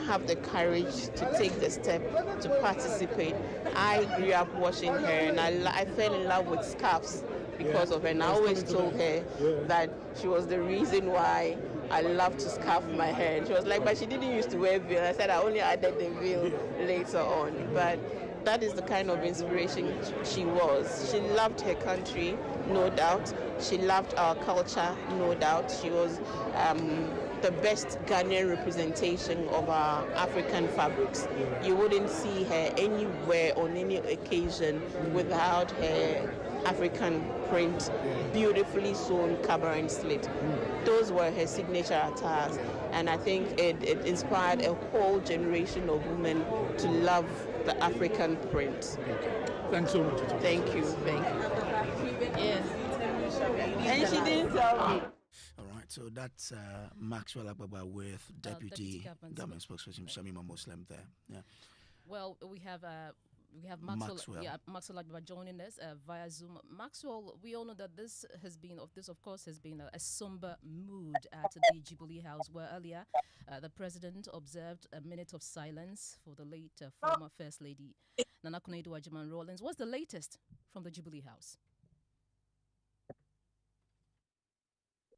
have the courage to take the step to participate. I grew up watching her, and I fell in love with scarves because of her, and I always told her that she was the reason why I love to scarf my hair. And she was like, but she didn't used to wear veil. I said I only added the veil later on. But that is the kind of inspiration she was. She loved her country, no doubt. She loved our culture, no doubt. She was the best Ghanaian representation of our African fabrics. You wouldn't see her anywhere on any occasion without her African print, beautifully sewn cover and slit. Those were her signature attires, and I think it inspired a whole generation of women to love the African print. Thanks so much. Thank you. Yes. And she didn't tell me. All right, so that's Maxwell Agbagba with Deputy Government Spokesperson Shamima Muslim there. Yeah. Well, we have Maxwell. Yeah, Maxwell Agbagba joining us via Zoom. Maxwell, we all know that this of course has been a somber mood at the Jubilee House, where earlier the president observed a minute of silence for the late former First Lady Nana Konadu Agyeman-Rawlings. What's the latest from the Jubilee House?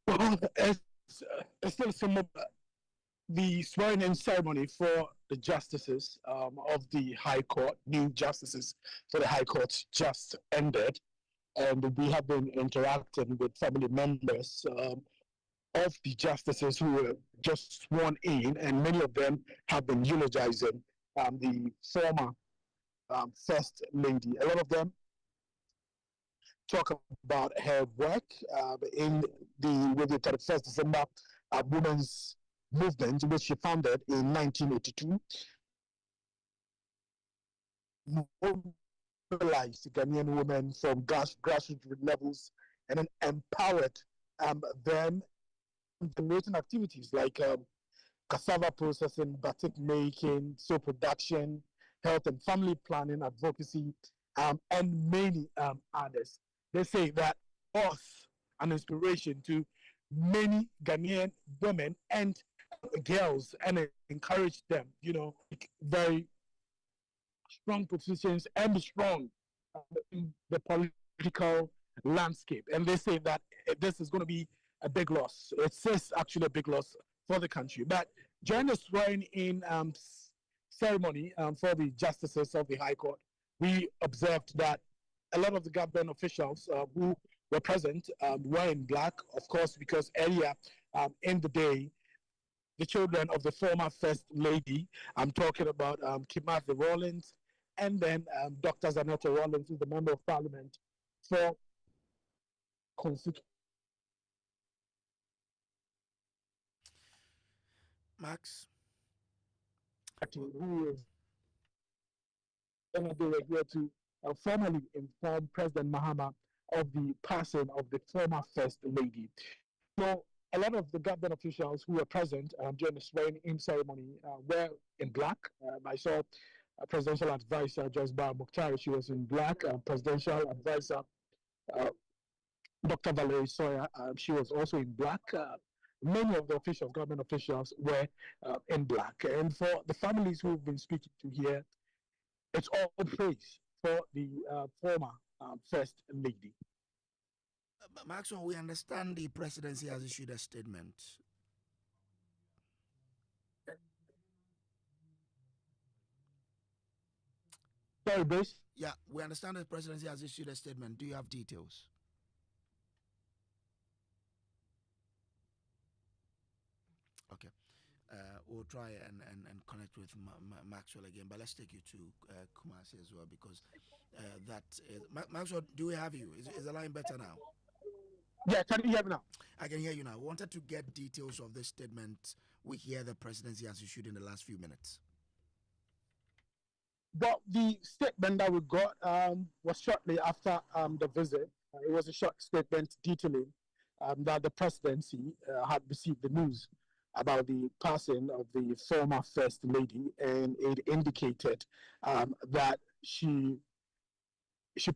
Well, it's still somber. The swearing-in ceremony for the justices of the High Court, new justices for the High Court, just ended, and we have been interacting with family members of the justices who were just sworn in, and many of them have been eulogizing the former First Lady. A lot of them talk about her work with the 31st December Women's Movement, which she founded in 1982, mobilized Ghanaian women from grassroots levels and then empowered them in generating activities like cassava processing, batik making, soap production, health and family planning, advocacy, and many others. They say that was an inspiration to many Ghanaian women and girls, and encourage them, very strong positions and be strong in the political landscape. And they say that this is going to be a big loss. It's actually a big loss for the country. But during the swearing-in ceremony for the justices of the High Court, we observed that a lot of the government officials who were present were in black, of course, because earlier in the day, the children of the former First Lady, I'm talking about Agyeman-Rawlings, and then Dr. Agyeman-Rawlings, who's the Member of Parliament for constituency. Max? Who is they were here to formally inform President Mahama of the passing of the former First Lady. So a lot of the government officials who were present during the swearing-in ceremony were in black. I saw Presidential Advisor Josba Mukhtar, she was in black. Presidential Advisor Dr. Valerie Sawyer, she was also in black. Many of the officials, government officials, were in black. And for the families who've been speaking to here, it's all praise for the former First Lady. Maxwell, we understand the presidency has issued a statement. Sorry, Bruce? Yeah, we understand the presidency has issued a statement. Do you have details? Okay. We'll try and connect with Maxwell again, but let's take you to Kumasi as well, because that is... Maxwell, do we have you? Is the line better now? Yeah, can you hear me now? I can hear you now. We wanted to get details of this statement we hear the presidency has issued in the last few minutes. But the statement that we got was shortly after the visit. It was a short statement detailing that the presidency had received the news about the passing of the former First Lady, and it indicated that she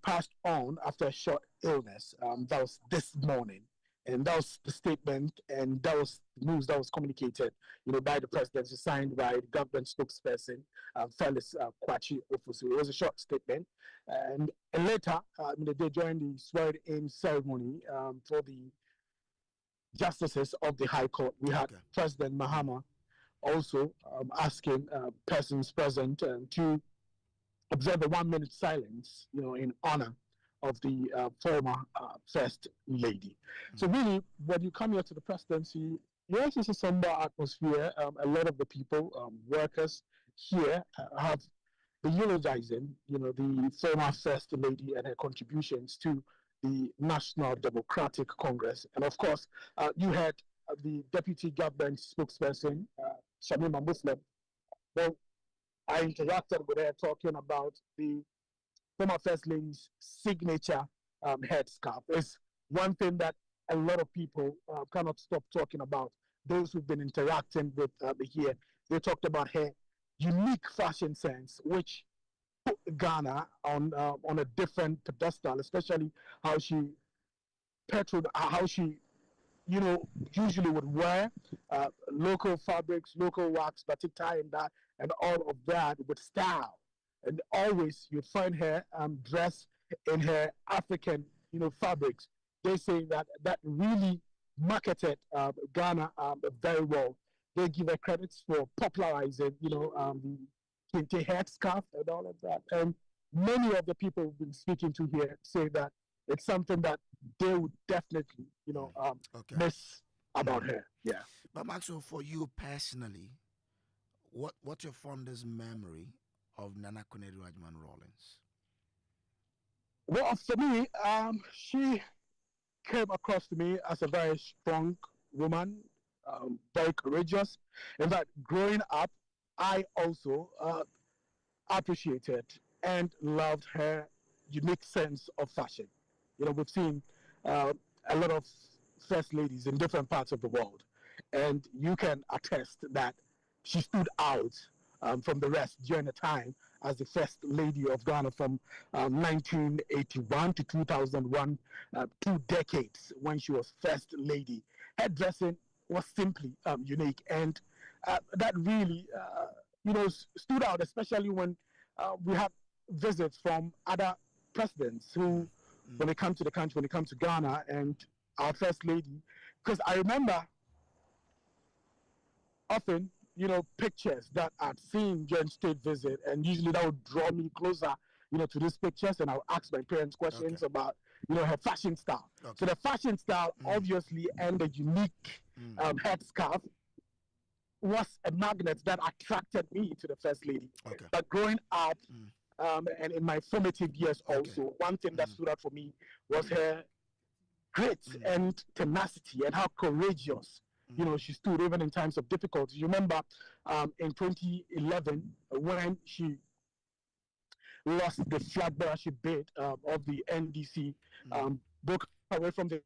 passed on after a short illness. That was this morning, and that was the statement, and that was the news that was communicated, by the presidency, signed by the government spokesperson, Felix Kwachi Ofosu. It was a short statement, and later the day during the swearing-in ceremony for the justices of the High Court, we had President Mahama also asking persons present to observe a 1 minute silence, in honor of the former First Lady. So really, when you come here to the presidency, yes, it's a somber atmosphere. A lot of the people, workers here have been eulogizing, the former First Lady and her contributions to the National Democratic Congress. And of course, you had the deputy government spokesperson, Shamima Muslim. Well, I interacted with her talking about the former First Lady's signature headscarf. It's one thing that a lot of people cannot stop talking about. Those who've been interacting with here, they talked about her unique fashion sense, which put Ghana on a different pedestal, especially how she usually would wear local fabrics, local wax, batik tie, and all of that with style. And always you'd find her dressed in her African, fabrics. They say that really marketed Ghana very well. They give her credits for popularizing, the kente headscarf and all of that. And many of the people we've been speaking to here say that it's something that they would definitely, miss about her. Yeah. But Maxwell, for you personally, what's your fondest memory of Nana Agyeman-Rawlings? Well, for me, she came across to me as a very strong woman, very courageous. In fact, growing up, I also appreciated and loved her unique sense of fashion. We've seen a lot of first ladies in different parts of the world, and you can attest that she stood out from the rest during the time as the first lady of Ghana from 1981 to 2001, 2 decades when she was first lady. Her dressing was simply unique, and that really, stood out, especially when we have visits from other presidents who, when they come to the country, when they come to Ghana, and our first lady Because I remember often, pictures that I'd seen during state visit, and usually that would draw me closer, to these pictures, and I would ask my parents questions about, her fashion style. So the fashion style, obviously, and the unique headscarf was a magnet that attracted me to the First Lady. But growing up, and in my formative years also, one thing that stood out for me was her grit and tenacity and how courageous she stood even in times of difficulty. You remember in 2011 when she lost the flag bearership bid of the NDC, broke away from the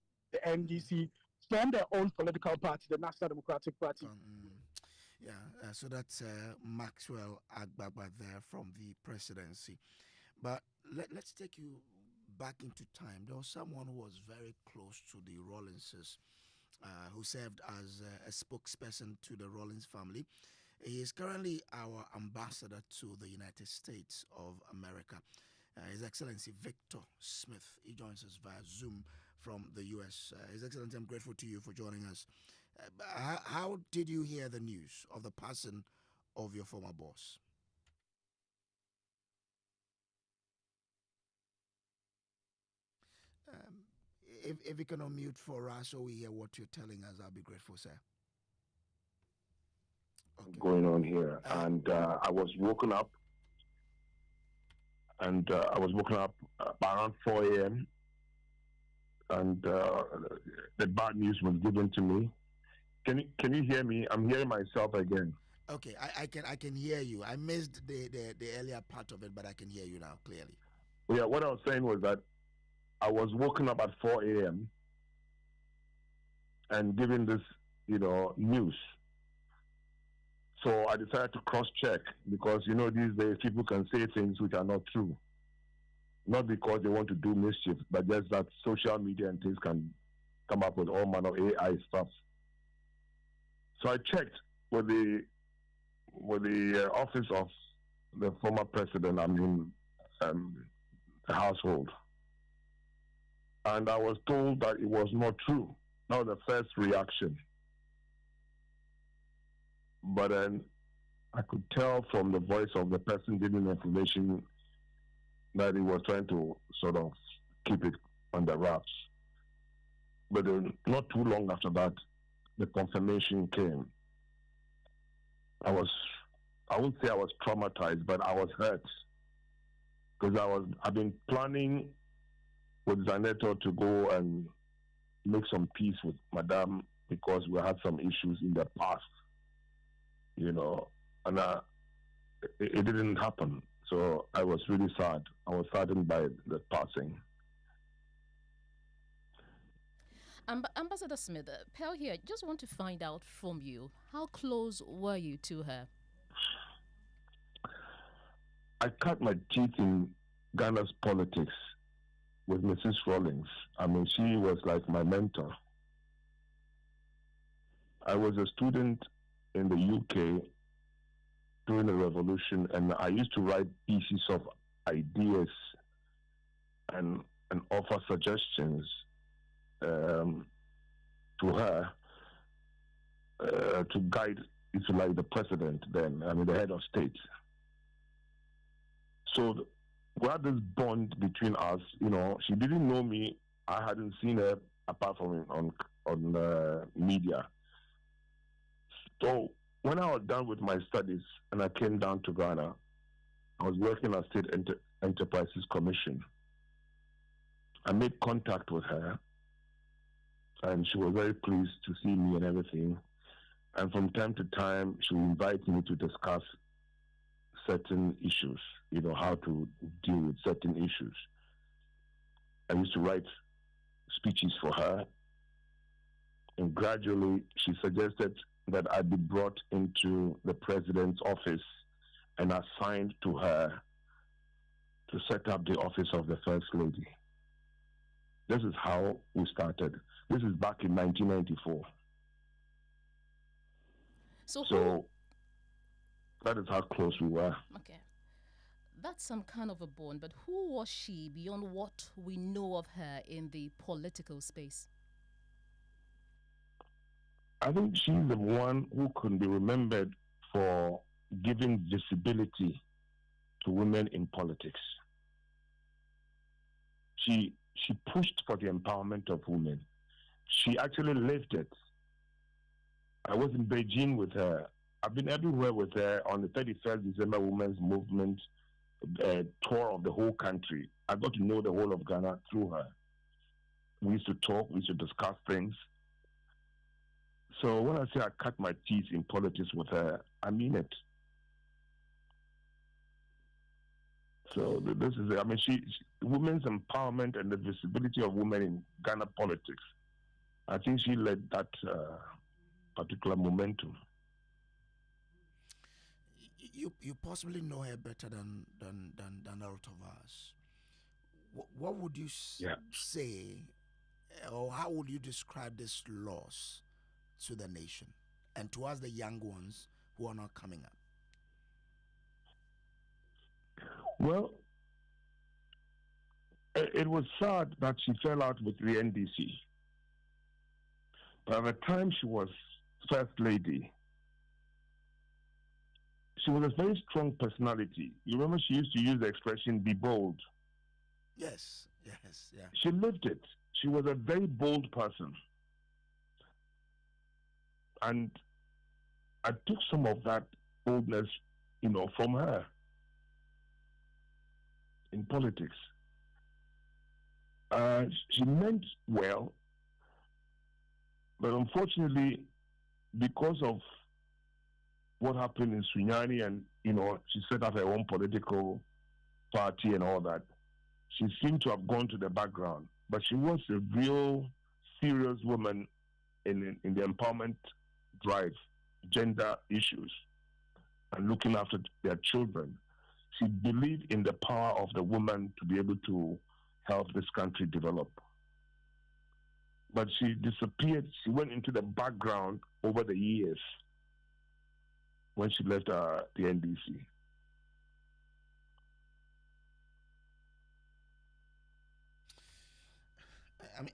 NDC, formed their own political party, the National Democratic Party. So that's Maxwell Agbagba there from the presidency. But let's take you back into time. There was someone who was very close to the Rawlingses, who served as a spokesperson to the Rawlings family. He is currently our ambassador to the United States of America. His Excellency Victor Smith. He joins us via Zoom from the U.S. His Excellency, I'm grateful to you for joining us. How did you hear the news of the passing of your former boss? If you can unmute for us so we hear what you're telling us, I'll be grateful, sir. Okay. Going on here, and I was woken up, around 4 a.m. and the bad news was given to me. Can you hear me? I'm hearing myself again. Okay, I can hear you. I missed the earlier part of it, but I can hear you now clearly. Yeah, what I was saying was that I was woken up at 4 a.m. and given this, news. So I decided to cross-check because, these days people can say things which are not true. Not because they want to do mischief, but just that social media and things can come up with all manner of AI stuff. So I checked with the office of the former president, the household. And I was told that it was not true. That was the first reaction. But then I could tell from the voice of the person giving the information that he was trying to sort of keep it under wraps. But then not too long after that, the confirmation came. I wouldn't say I was traumatized, but I was hurt. Because I've been planning with Zaneto to go and make some peace with Madame because we had some issues in the past, and it didn't happen. So I was really sad. I was saddened by the passing. Ambassador Smith, Pearl here, just want to find out from you, how close were you to her? I cut my teeth in Ghana's politics with Mrs. Rawlings. She was like my mentor. I was a student in the UK during the revolution, and I used to write pieces of ideas and offer suggestions to her to guide, if you like, the president then, the head of state. So we had this bond between us. She didn't know me. I hadn't seen her apart from on media. So when I was done with my studies and I came down to Ghana, I was working at State Enterprises Commission. I made contact with her, and she was very pleased to see me and everything. And from time to time, she would invite me to discuss certain issues, how to deal with certain issues. I used to write speeches for her, and gradually she suggested that I be brought into the president's office and assigned to her to set up the office of the First Lady. This is how we started. This is back in 1994. So that is how close we were. Okay. That's some kind of a bond, but who was she beyond what we know of her in the political space? I think she's the one who can be remembered for giving visibility to women in politics. She pushed for the empowerment of women. She actually lived it. I was in Beijing with her. I've been everywhere with her on the 31st December Women's Movement tour of the whole country. I got to know the whole of Ghana through her. We used to talk, we used to discuss things. So when I say I cut my teeth in politics with her, I mean it. So this is, I mean, women's empowerment and the visibility of women in Ghana politics. I think she led that particular momentum. You possibly know her better than a lot of us. What would you say, or how would you describe this loss to the nation and to us, the young ones who are not coming up? Well, it was sad that she fell out with the NDC. By the time she was First Lady, she was a very strong personality. You remember she used to use the expression, be bold. Yes, yeah. She lived it. She was a very bold person. And I took some of that boldness, from her in politics. She meant well, but unfortunately, because of what happened in Sunyani and, she set up her own political party and all that, she seemed to have gone to the background. But she was a real serious woman in the empowerment drive, gender issues, and looking after their children. She believed in the power of the woman to be able to help this country develop. But she disappeared. She went into the background over the years when she left the NDC.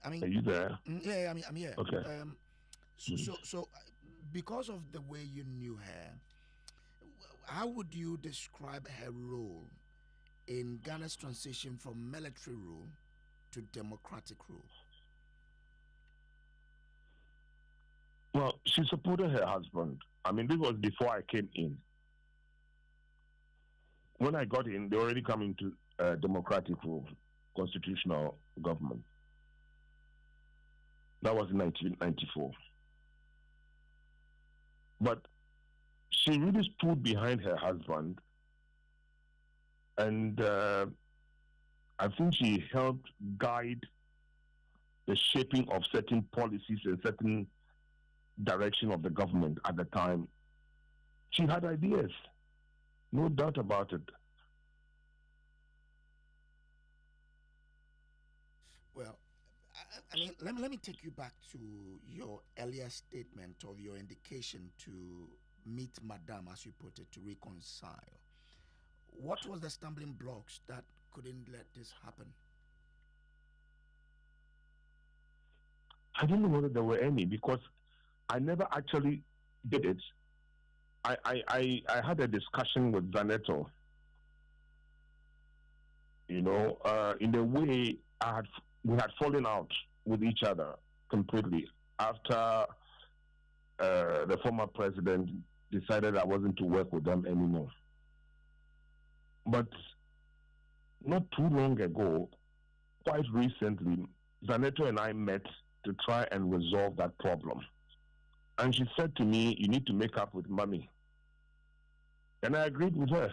I mean, are you there? Yeah, I'm here. Okay. So, because of the way you knew her, how would you describe her role in Ghana's transition from military rule to democratic rule? Well, she supported her husband. I mean, this was before I came in. When I got in, they were already coming to democratic rule, constitutional government. That was in 1994. But she really stood behind her husband, and I think she helped guide the shaping of certain policies and certain direction of the government at the time. She had ideas, no doubt about it. Well, I mean, let me take you back to your earlier statement of your indication to meet Madame, as you put it, to reconcile. What was the stumbling blocks that couldn't let this happen? I don't know whether there were any, because I never actually did it. I had a discussion with Zanetto. In a way, we had fallen out with each other completely after the former president decided I wasn't to work with them anymore. But not too long ago, quite recently, Zanetto and I met to try and resolve that problem. And she said to me, you need to make up with Mommy. And I agreed with her.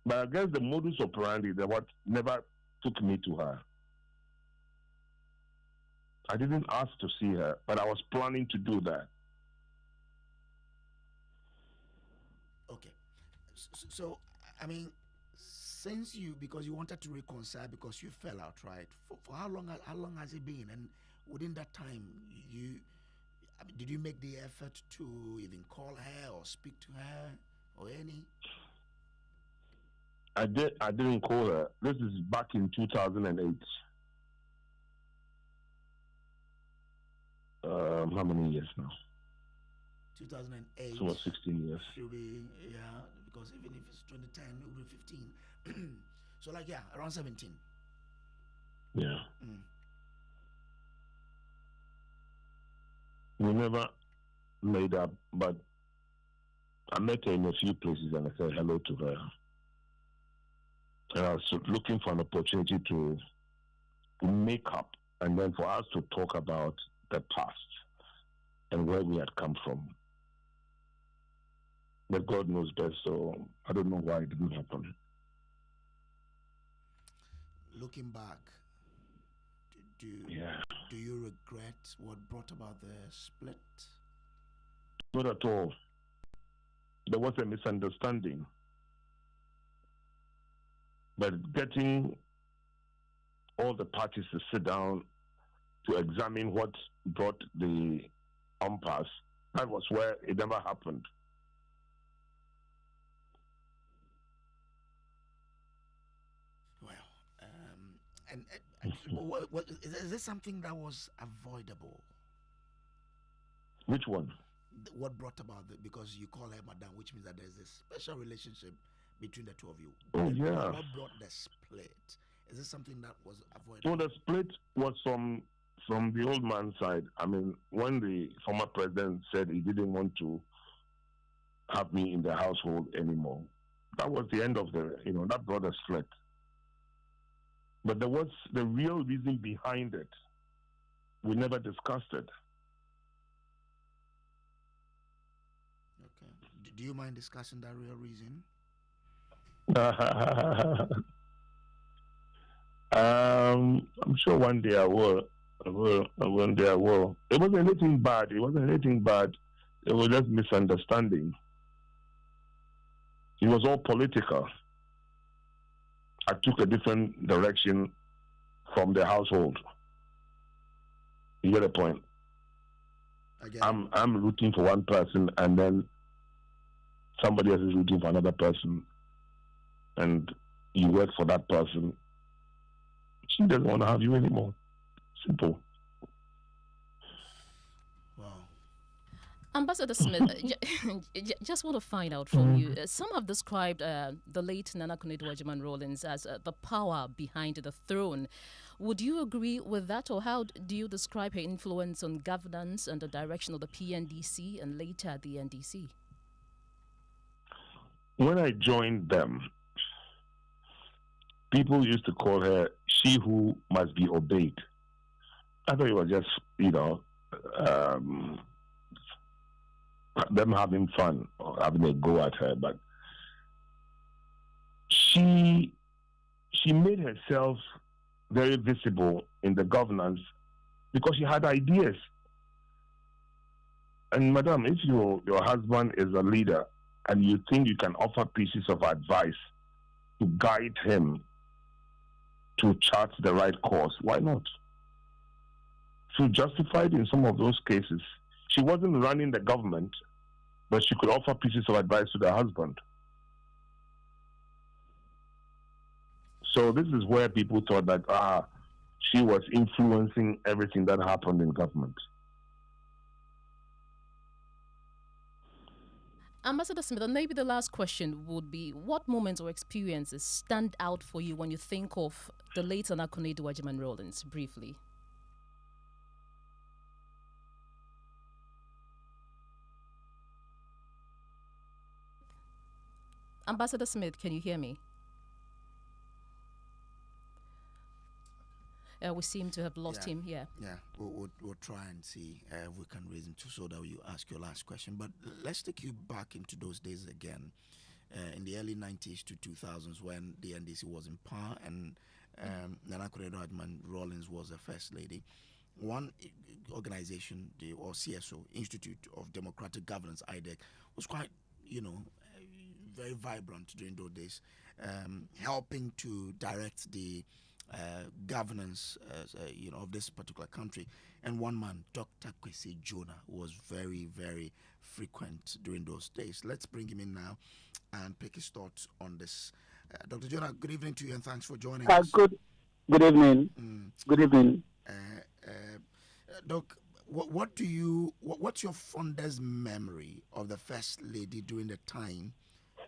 But I guess the modus operandi, what never took me to her. I didn't ask to see her, but I was planning to do that. Okay. So I mean, because you wanted to reconcile because you fell out, right? For how long has it been? And within that time, did you make the effort to even call her or speak to her or any? I didn't call her. This is back in 2008. how many years now? 2008. So 16 years. Should be, yeah, because even if it's 2010, it will be 15. So like, yeah, around 17. Yeah. We never made up, but I met her in a few places and I said hello to her. And I was looking for an opportunity to make up and then for us to talk about the past and where we had come from. But God knows best, so I don't know why it didn't happen. Looking back, do you regret what brought about the split? Not at all. There was a misunderstanding. But getting all the parties to sit down to examine what brought the impasse, that was where it never happened. And is this something that was avoidable? Which one? What brought about it? Because you call her madam, which means that there's a special relationship between the two of you. Oh, yeah. What brought the split? Is this something that was avoidable? Well, the split was from the old man's side. I mean, when the former president said he didn't want to have me in the household anymore, that was the end of that brought a split. But there was the real reason behind it. We never discussed it. Okay. Do you mind discussing that real reason? I'm sure one day I will. One day I will. It wasn't anything bad. It was just misunderstanding. It was all political. I took a different direction from the household. You get the point? I'm rooting for one person, and then somebody else is rooting for another person, and you work for that person. She doesn't want to have you anymore. Simple. Ambassador Smith, just want to find out from you. Some have described the late Nana Konadu Agyeman-Rawlings as the power behind the throne. Would you agree with that, or how do you describe her influence on governance and the direction of the PNDC and later the NDC? When I joined them, people used to call her she who must be obeyed. I thought it was just, them having fun or having a go at her, but she made herself very visible in the governance because she had ideas. And madam, if your husband is a leader and you think you can offer pieces of advice to guide him to chart the right course, why not? She justified in some of those cases. She wasn't running the government, but she could offer pieces of advice to the husband. So this is where people thought that she was influencing everything that happened in government. Ambassador Smith, and maybe the last question would be, what moments or experiences stand out for you when you think of the late Nana Konadu Agyeman-Rawlings, briefly? Ambassador Smith, can you hear me? We seem to have lost him. Yeah. We'll try and see if we can raise him so that you ask your last question. But let's take you back into those days again, in the early 90s to 2000s, when the NDC was in power and Nana Konadu Agyeman-Rawlings was the first lady. One organization, or CSO, Institute of Democratic Governance, IDEC, was quite, very vibrant during those days, helping to direct the governance of this particular country. And one man, Dr. Kwesi Jonah, was very, very frequent during those days. Let's bring him in now and pick his thoughts on this. Dr. Jonah, good evening to you and thanks for joining us. Good evening. Good evening. Doc, what's your fondest memory of the First Lady during the time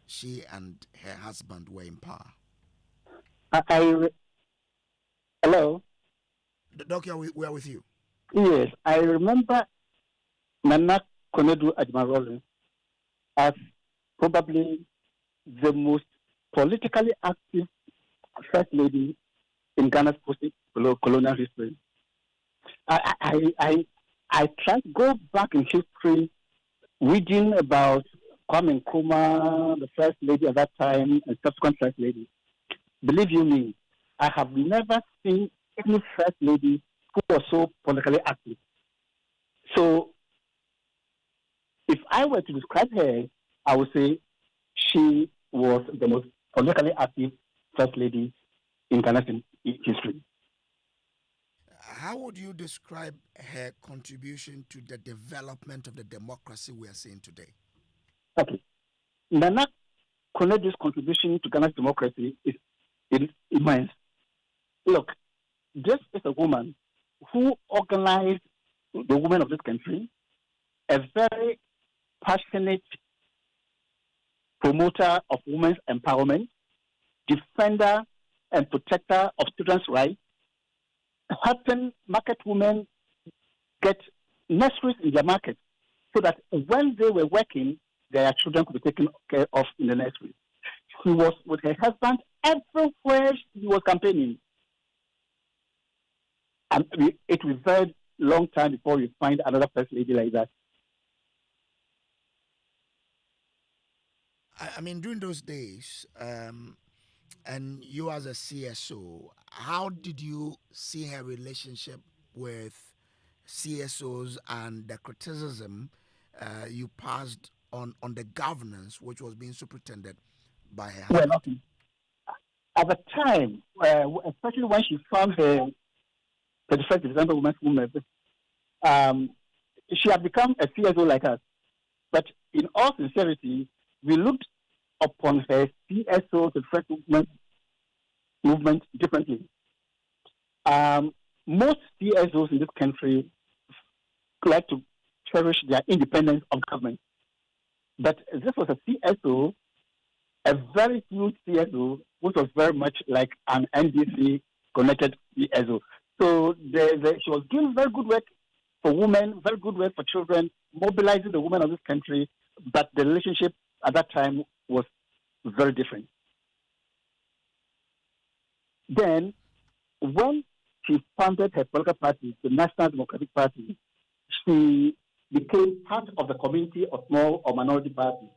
she and her husband were in power? Hello? Doctor, we are with you. Yes, I remember Nana Konadu Agyeman-Rawlings as probably the most politically active First Lady in Ghana's post-colonial history. I try to go back in history, reading about Kwame Nkrumah, the First Lady at that time, and subsequent First Lady. Believe you me, I have never seen any First Lady who was so politically active. So, if I were to describe her, I would say she was the most politically active First Lady in Ghana's history. How would you describe her contribution to the development of the democracy we are seeing today? Okay. Nana Konadu's contribution to Ghana's democracy is immense. Look, this is a woman who organized the women of this country, a very passionate promoter of women's empowerment, defender and protector of children's rights, helping market women get nurseries in their market so that when they were working, their children could be taken care of in the nursery. She was with her husband everywhere he was campaigning. And it was a very long time before you find another First Lady like that. I mean, during those days, and you as a CSO, how did you see her relationship with CSOs and the criticism you passed on the governance which was being superintended by her husband? Well, okay. At the time, especially when she found her 31st December Women's Movement, she had become a CSO like us. But in all sincerity, we looked upon her CSO, the first movement differently. Most CSOs in this country like to cherish their independence of government. But this was a CSO, a very huge CSO, which was very much like an NDC-connected CSO. So she was doing very good work for women, very good work for children, mobilizing the women of this country, but the relationship at that time was very different. Then, when she founded her political party, the National Democratic Party, she became part of the community of small or minority parties.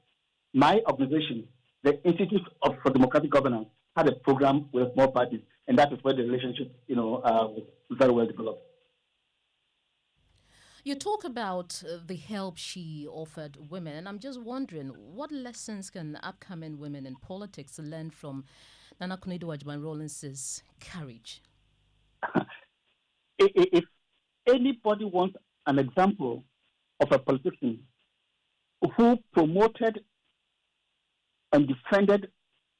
My organization, the Institute for Democratic Governance, had a program with small parties, and that is where the relationship, was very well developed. You talk about the help she offered women, and I'm just wondering, what lessons can upcoming women in politics learn from Nana Konadu Agyeman-Rawlings' courage? If anybody wants an example of a politician who promoted and defended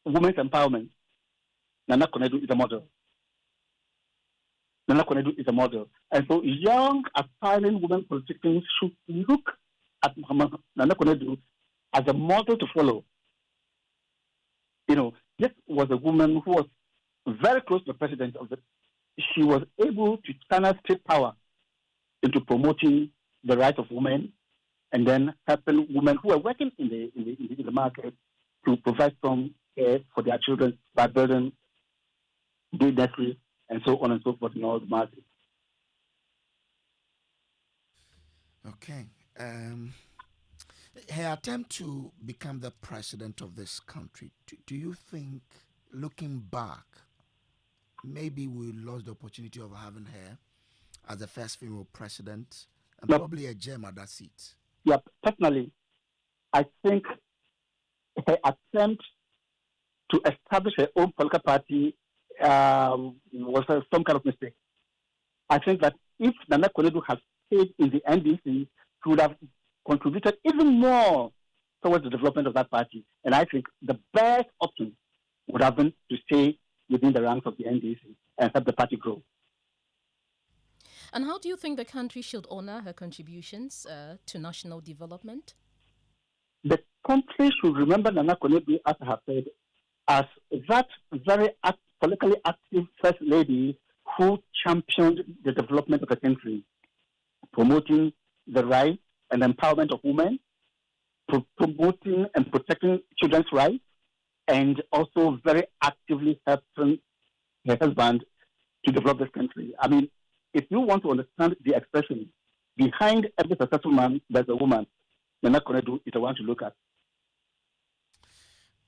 women's empowerment, Nana Konadu is a model. Nana Konadu is a model. And so young, aspiring women politicians should look at Nana Konadu as a model to follow. This was a woman who was very close to the president of the. She was able to channel state power into promoting the rights of women, and then helping women who are working in the market to provide some care for their children by building day nurseries and so on and so forth in all the markets. Okay. Her attempt to become the president of this country, do you think, looking back, maybe we lost the opportunity of having her as the first female president and probably a gem at that seat? Yeah, personally, I think her attempt to establish her own political party was some kind of mistake. I think that if Nana Konadu had stayed in the NDC, she would have contributed even more towards the development of that party. And I think the best option would have been to stay within the ranks of the NDC and help the party grow. And how do you think the country should honor her contributions to national development? The country should remember Nana Konadu, as I have said, as that very politically active first lady who championed the development of the country, promoting the rights and empowerment of women, promoting and protecting children's rights, and also very actively helping her husband to develop this country. I mean, if you want to understand the expression, behind every successful man, there's a woman. Nana Konadu is the one to look at.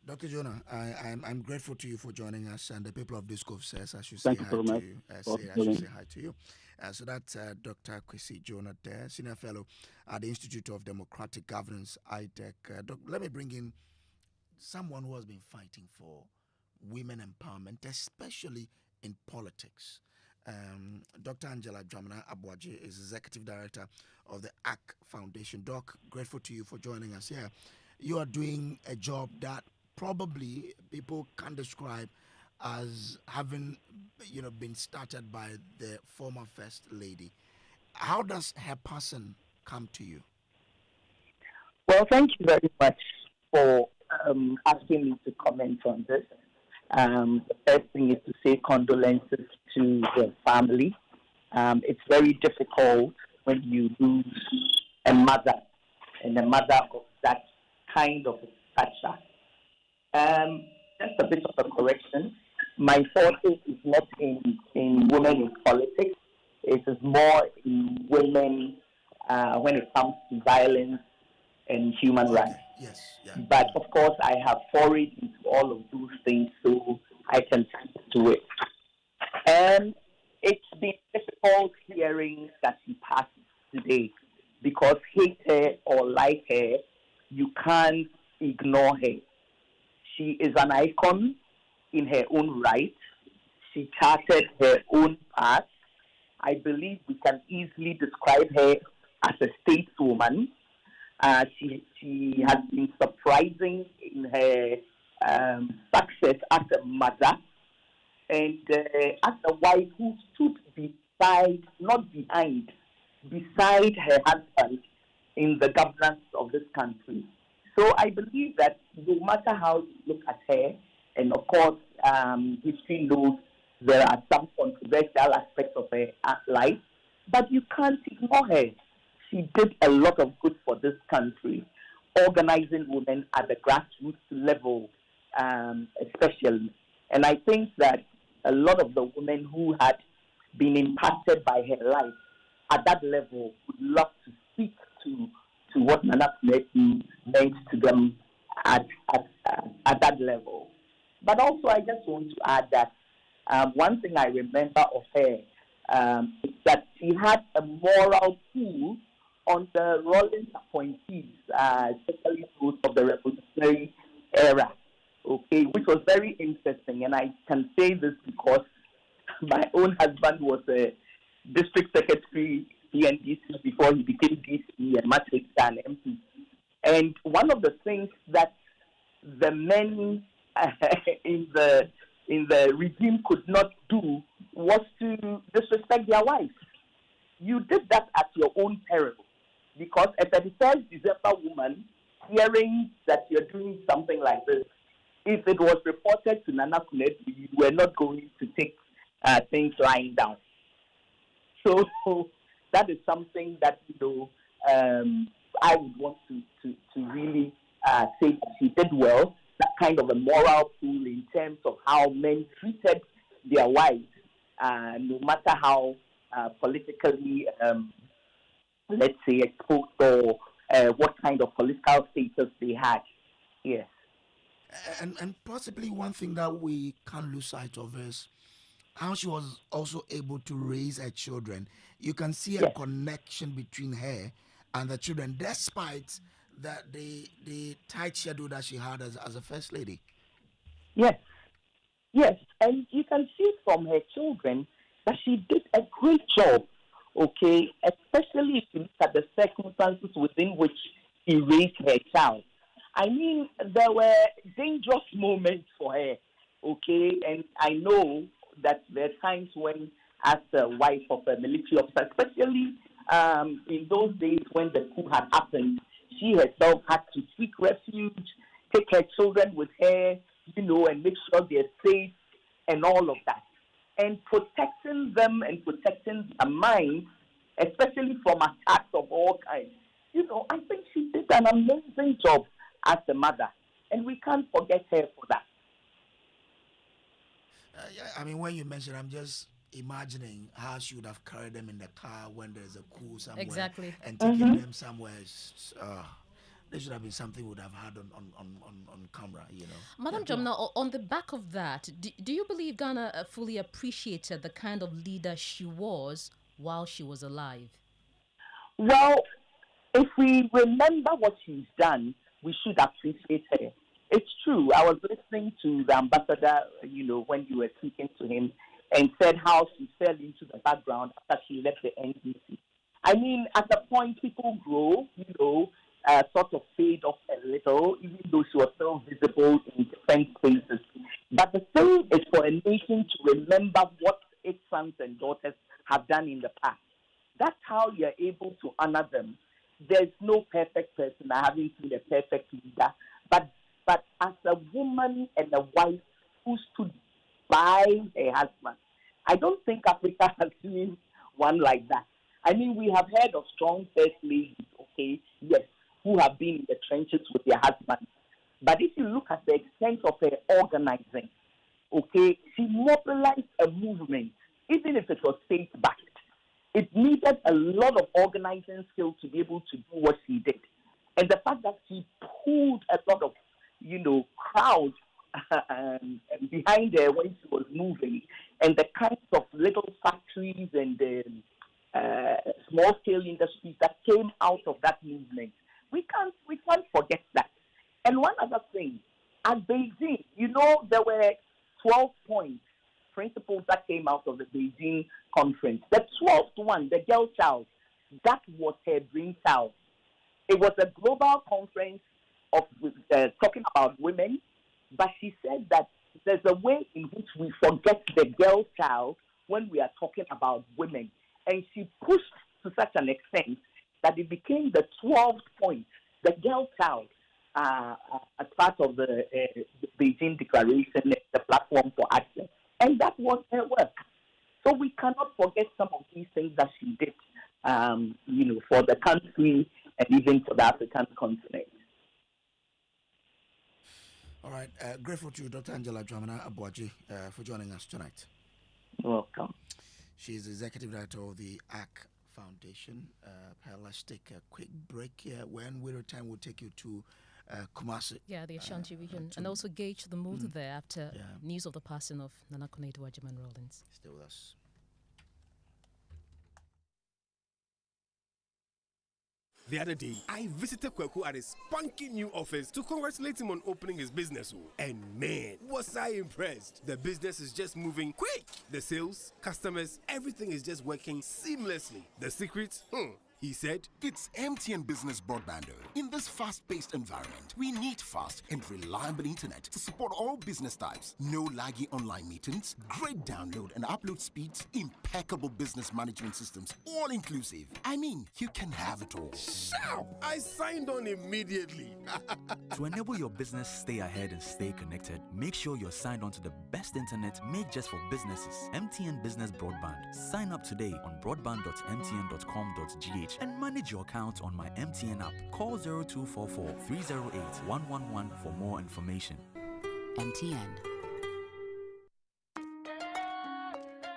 Dr. Jonah, I'm grateful to you for joining us, and the people of this Cove says I should Thank say you hi so to much. you. I should say hi to you. So that's Dr. Kwesi Jonah there, Senior Fellow at the Institute of Democratic Governance, IDEC. Let me bring in someone who has been fighting for women empowerment, especially in politics. Dr. Angela Dramana Abuaji is Executive Director of the AC Foundation. Doc, grateful to you for joining us here. You are doing a job that probably people can describe as having, been started by the former First Lady. How does her person come to you? Well, thank you very much for asking me to comment on this. The first thing is to say condolences to the family. It's very difficult when you lose a mother, and a mother of that kind of stature. Just a bit of a correction. My forte is not in women in politics. It is more in women when it comes to violence and human rights. Yes. Yeah. But of course, I have forayed into all of those things, so I can speak to it. It's been difficult hearing that she passed today, because hate her or like her, you can't ignore her. She is an icon in her own right. She charted her own path. I believe we can easily describe her as a stateswoman. She has been surprising in her success as a mother and as a wife who stood beside, not behind, beside her husband in the governance of this country. So I believe that no matter how you look at her, and of course, history knows there are some controversial aspects of her life, but you can't ignore her. She did a lot of good for this country, organizing women at the grassroots level, especially. And I think that a lot of the women who had been impacted by her life at that level would love to speak to what Nana Konadu meant to them at that level. But also, I just want to add that one thing I remember of her is that she had a moral tool on the Rawlings appointees, especially those of the revolutionary era, okay, which was very interesting. And I can say this because my own husband was a district secretary PNDC before he became DC and much later an MP. And one of the things that the men in the regime could not do was to disrespect their wives. You did that at your own peril, because a 31st December woman hearing that you're doing something like this, if it was reported to Nana Konadu, you were not going to take things lying down. So that is something that I would want to really say that she did well. That kind of a moral tool in terms of how men treated their wives, no matter how politically, let's say, exposed or what kind of political status they had. Yes. And possibly one thing that we can't lose sight of is how she was also able to raise her children. You can see a connection between her and the children, despite that the tight schedule that she had as a first lady. Yes, and you can see from her children that she did a great job, okay, especially if you look at the circumstances within which she raised her child. I mean, there were dangerous moments for her, okay, and I know that there are times when as the wife of a military officer, especially in those days when the coup had happened. She herself had to seek refuge, take her children with her, and make sure they're safe and all of that. And protecting them and protecting their minds, especially from attacks of all kinds. I think she did an amazing job as a mother, and we can't forget her for that. I mean, when you mention, I'm just imagining how she would have carried them in the car when there's a coup somewhere. Exactly. And taking them somewhere. There should have been something we would have had on camera, Madam Jamna, on the back of that, do you believe Ghana fully appreciated the kind of leader she was while she was alive? Well, if we remember what she's done, we should appreciate her. It's true. I was listening to the ambassador, when you were speaking to him, and said how she fell into the background after she left the NDC. I mean, at a point, people grow, sort of fade off a little, even though she was still visible in different spaces. But the thing is for a nation to remember what its sons and daughters have done in the past. That's how you're able to honor them. There's no perfect person. I haven't seen a perfect leader. But as a woman and a wife who stood by her husband, I don't think Africa has seen one like that. I mean, we have heard of strong first ladies, yes, who have been in the trenches with their husbands. But if you look at the extent of her organizing, she mobilized a movement, even if it was state-backed. It needed a lot of organizing skills to be able to do what she did. And the fact that she pulled a lot of, crowds behind her when she was moving, and the kinds of little factories and small-scale industries that came out of that movement, we can't forget that. And one other thing, at Beijing, there were 12 points, principles that came out of the Beijing conference. The 12th one, the girl child, that was her brainchild. It was a global conference of talking about women, but she said that there's a way in which we forget the girl child when we are talking about women. And she pushed to such an extent that it became the 12th point, the girl child, as part of the Beijing Declaration, the platform for action. And that was her work. So we cannot forget some of these things that she did, for the country and even for the African continent. All right. Grateful to Dr. Angela Dramana Abuaji for joining us tonight. You're welcome. She is the Executive Director of the ACK Foundation. Let's take a quick break here. When we return, we'll take you to Kumasi. Yeah, the Ashanti region. And also gauge the mood there after news of the passing of Nana Konadu Agyeman-Rawlings. Stay with us. The other day, I visited Kweku at his spunky new office to congratulate him on opening his business. And man, was I impressed. The business is just moving quick. The sales, customers, everything is just working seamlessly. The secret? He said, it's MTN Business Broadband. In this fast-paced environment, we need fast and reliable internet to support all business types. No laggy online meetings, great download and upload speeds, impeccable business management systems, all inclusive. I mean, you can have it all. Shout! I signed on immediately. To enable your business stay ahead and stay connected, make sure you're signed on to the best internet made just for businesses. MTN Business Broadband. Sign up today on broadband.mtn.com.gh and manage your account on my MTN app. Call 0244 308 111 for more information. MTN.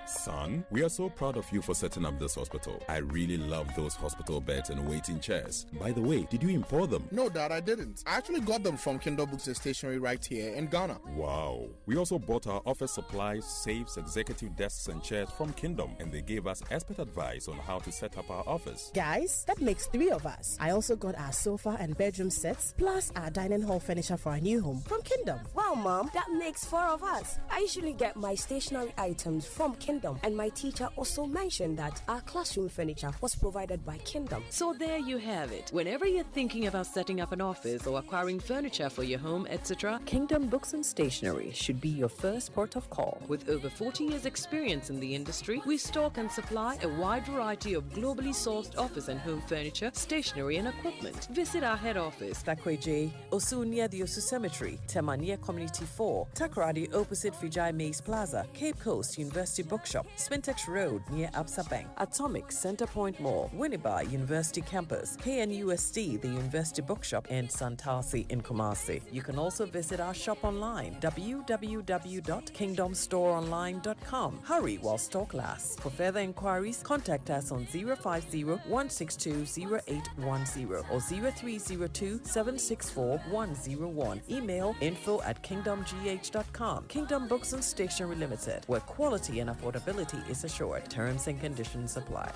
Son, we are so proud of you for setting up this hospital. I really love those hospital beds and waiting chairs. By the way, did you import them? No, Dad, I didn't. I actually got them from Kindle Books and Stationery right here in Ghana. Wow. We also bought our office supplies, safes, executive desks and chairs from Kingdom, and they gave us expert advice on how to set up our office. Guys, that makes 3 of us. I also got our sofa and bedroom sets, plus our dining hall furniture for our new home from Kingdom. Wow, Mom, that makes 4 of us. I usually get my stationery items from Kingdom Kingdom, and my teacher also mentioned that our classroom furniture was provided by Kingdom. So there you have it. Whenever you're thinking about setting up an office or acquiring furniture for your home, etc., Kingdom Books and Stationery should be your first port of call. With over 40 years' experience in the industry, we stock and supply a wide variety of globally sourced office and home furniture, stationery, and equipment. Visit our head office, Takweje, Osu near the Osu Cemetery, Tema near Community 4, Takoradi opposite Vijay Mays Plaza, Cape Coast University Bookshop, Spintex Road near Absa Bank, Atomic Centerpoint Mall, Winneba University Campus, KNUST, the University Bookshop, and Santasi in Kumasi. You can also visit our shop online, www.kingdomstoreonline.com. Hurry while stock lasts. For further inquiries, contact us on 050-162-0810 or 0302-764-101. Email info@kingdomgh.com. Kingdom Books and Stationery Limited, where quality and affordability is assured. Terms and conditions apply.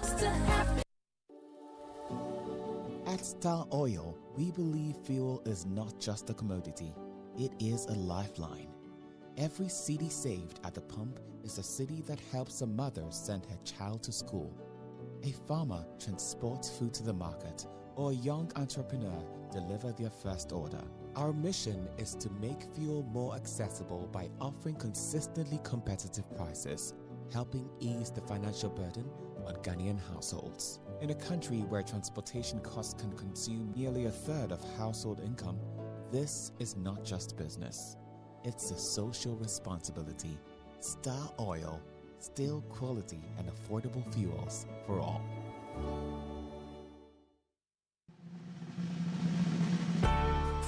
At Star Oil, we believe fuel is not just a commodity, it is a lifeline. Every cedi saved at the pump is a cedi that helps a mother send her child to school, a farmer transports food to the market, or a young entrepreneur deliver their first order. Our mission is to make fuel more accessible by offering consistently competitive prices, helping ease the financial burden on Ghanaian households. In a country where transportation costs can consume nearly a third of household income, this is not just business. It's a social responsibility. Star Oil, still quality and affordable fuels for all.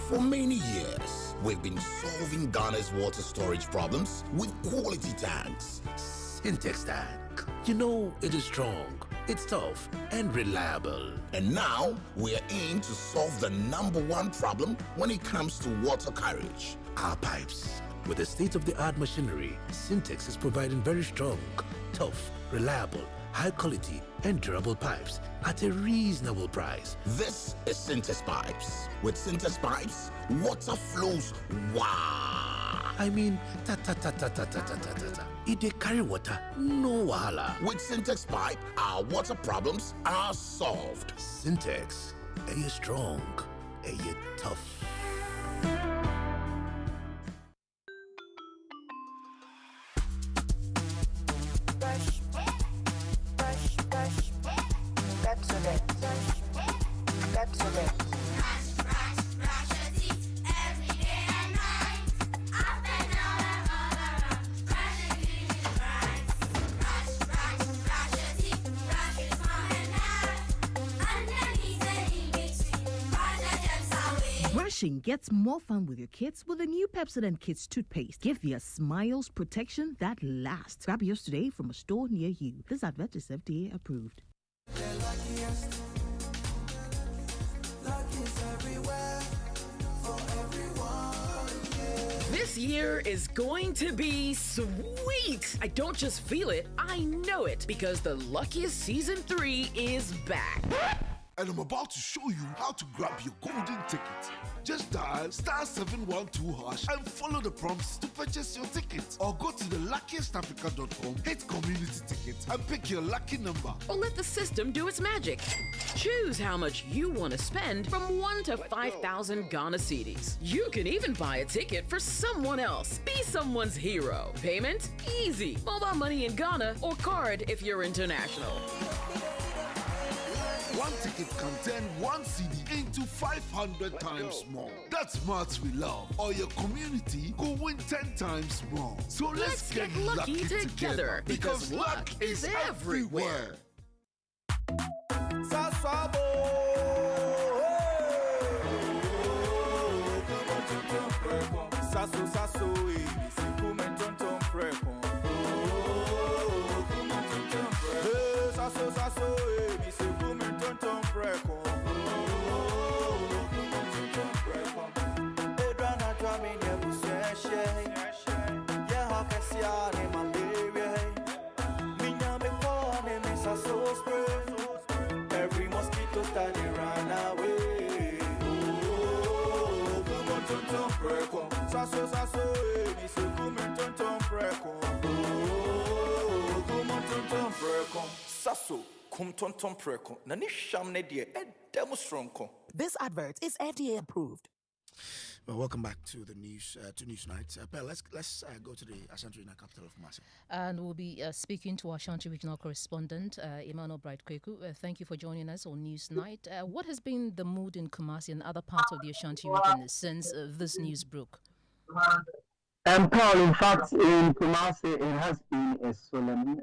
For many years, we've been solving Ghana's water storage problems with quality tanks. Syntex tank. You know, it is strong, it's tough, and reliable. And now, we're in to solve the #1 problem when it comes to water carriage: our pipes. With the state-of-the-art machinery, Syntex is providing very strong, tough, reliable, high quality, and durable pipes at a reasonable price. This is Syntex Pipes. With Syntex Pipes, water flows wow. I mean, ta-ta-ta-ta-ta-ta-ta-ta-ta. If they carry water, no wahala. With Syntex Pipe, our water problems are solved. Syntex, are you strong? Are you tough? Brushing gets more fun with your kids with the new Pepsodent Kids toothpaste. Give your smiles protection that lasts. Grab yours today from a store near you. This advert is FDA approved. This year is going to be sweet. I don't just feel it, I know it, because the Luckiest Season 3 is back. And I'm about to show you how to grab your golden ticket. Just dial *712# and follow the prompts to purchase your ticket. Or go to theluckiestafrica.com, hit community tickets, and pick your lucky number. Or let the system do its magic. Choose how much you want to spend from 1 to 5,000 Ghana cedis. You can even buy a ticket for someone else. Be someone's hero. Payment? Easy. Mobile money in Ghana or card if you're international. One ticket can turn one CD into 500 times more. That's maths we love. Or your community could win 10 times more. So let's get lucky together because luck is everywhere. Every mosquito study run away. Sasso, tonton preko. Na ni sham ne de strong. This advert is FDA approved. Well, welcome back to the news Newsnight. Let's go to the Ashanti Regional capital of Kumasi. And we'll be speaking to our Ashanti Regional correspondent, Emmanuel Bright-Kweku. Thank you for joining us on Newsnight. What has been the mood in Kumasi and other parts of the Ashanti region since this news broke? Paul, in fact, in Kumasi, it has been a solemn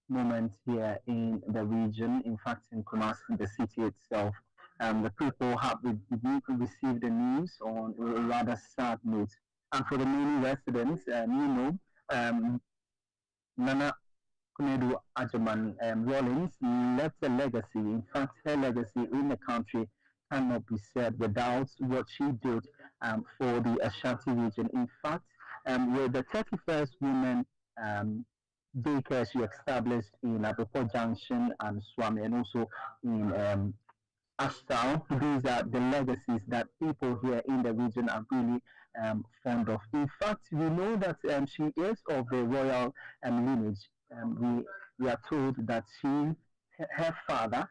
moment here in the region. In fact, in Kumasi, the city itself, the people have received the news on a rather sad note. And for the many residents, Nana Konadu Agyeman-Rawlings left a legacy. In fact, her legacy in the country cannot be said without what she did for the Ashanti region. In fact, with the 31st women daycare she established in Abepo Junction and Swami, and also in Ashtown, these are the legacies that people here in the region are really fond of. In fact, we know that she is of the royal lineage. We are told that her father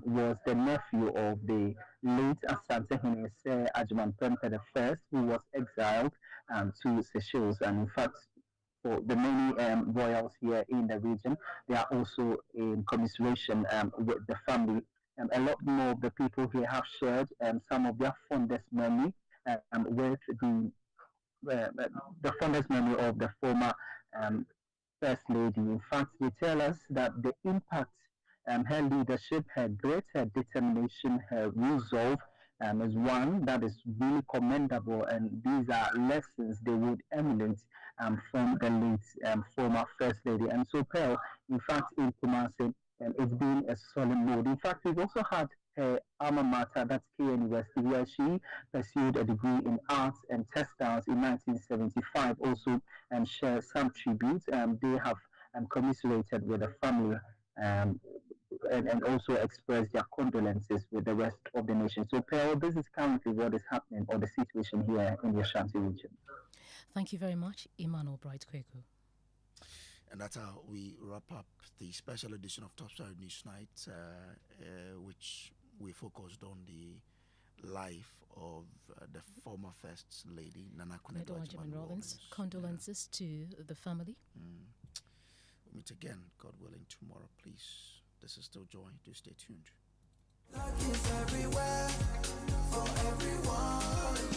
was the nephew of the late Asante Hene Agyeman-Rawlings I, who was exiled to Seychelles. And in fact, for the many royals here in the region, they are also in commiseration with the family. A lot more of the people here have shared some of their fondest memory with the fondest memory of the former First Lady. In fact, they tell us that the impact her leadership, her determination, her resolve is one that is really commendable, and these are lessons they would emulate from the late former First Lady. And so, Pearl, in fact, in Kumasi, it's been a solemn mood. In fact, we've also had her alma mater, that's K University, where she pursued a degree in arts and textiles in 1975, also share some tributes. They have commiserated with the family and also expressed their condolences with the rest of the nation. So, Pearl, this is currently what is happening, or the situation here in the Ashanti region. Thank you very much, Emmanuel Bright-Kweku. And that's how we wrap up the special edition of Top Story Newsnight, which we focused on the life of the former First Lady, Nana Konadu Agyeman-Rawlings. Condolences to the family. We'll meet again, God willing, tomorrow. Please, this is still Joy. Do stay tuned. Luck is everywhere for everyone.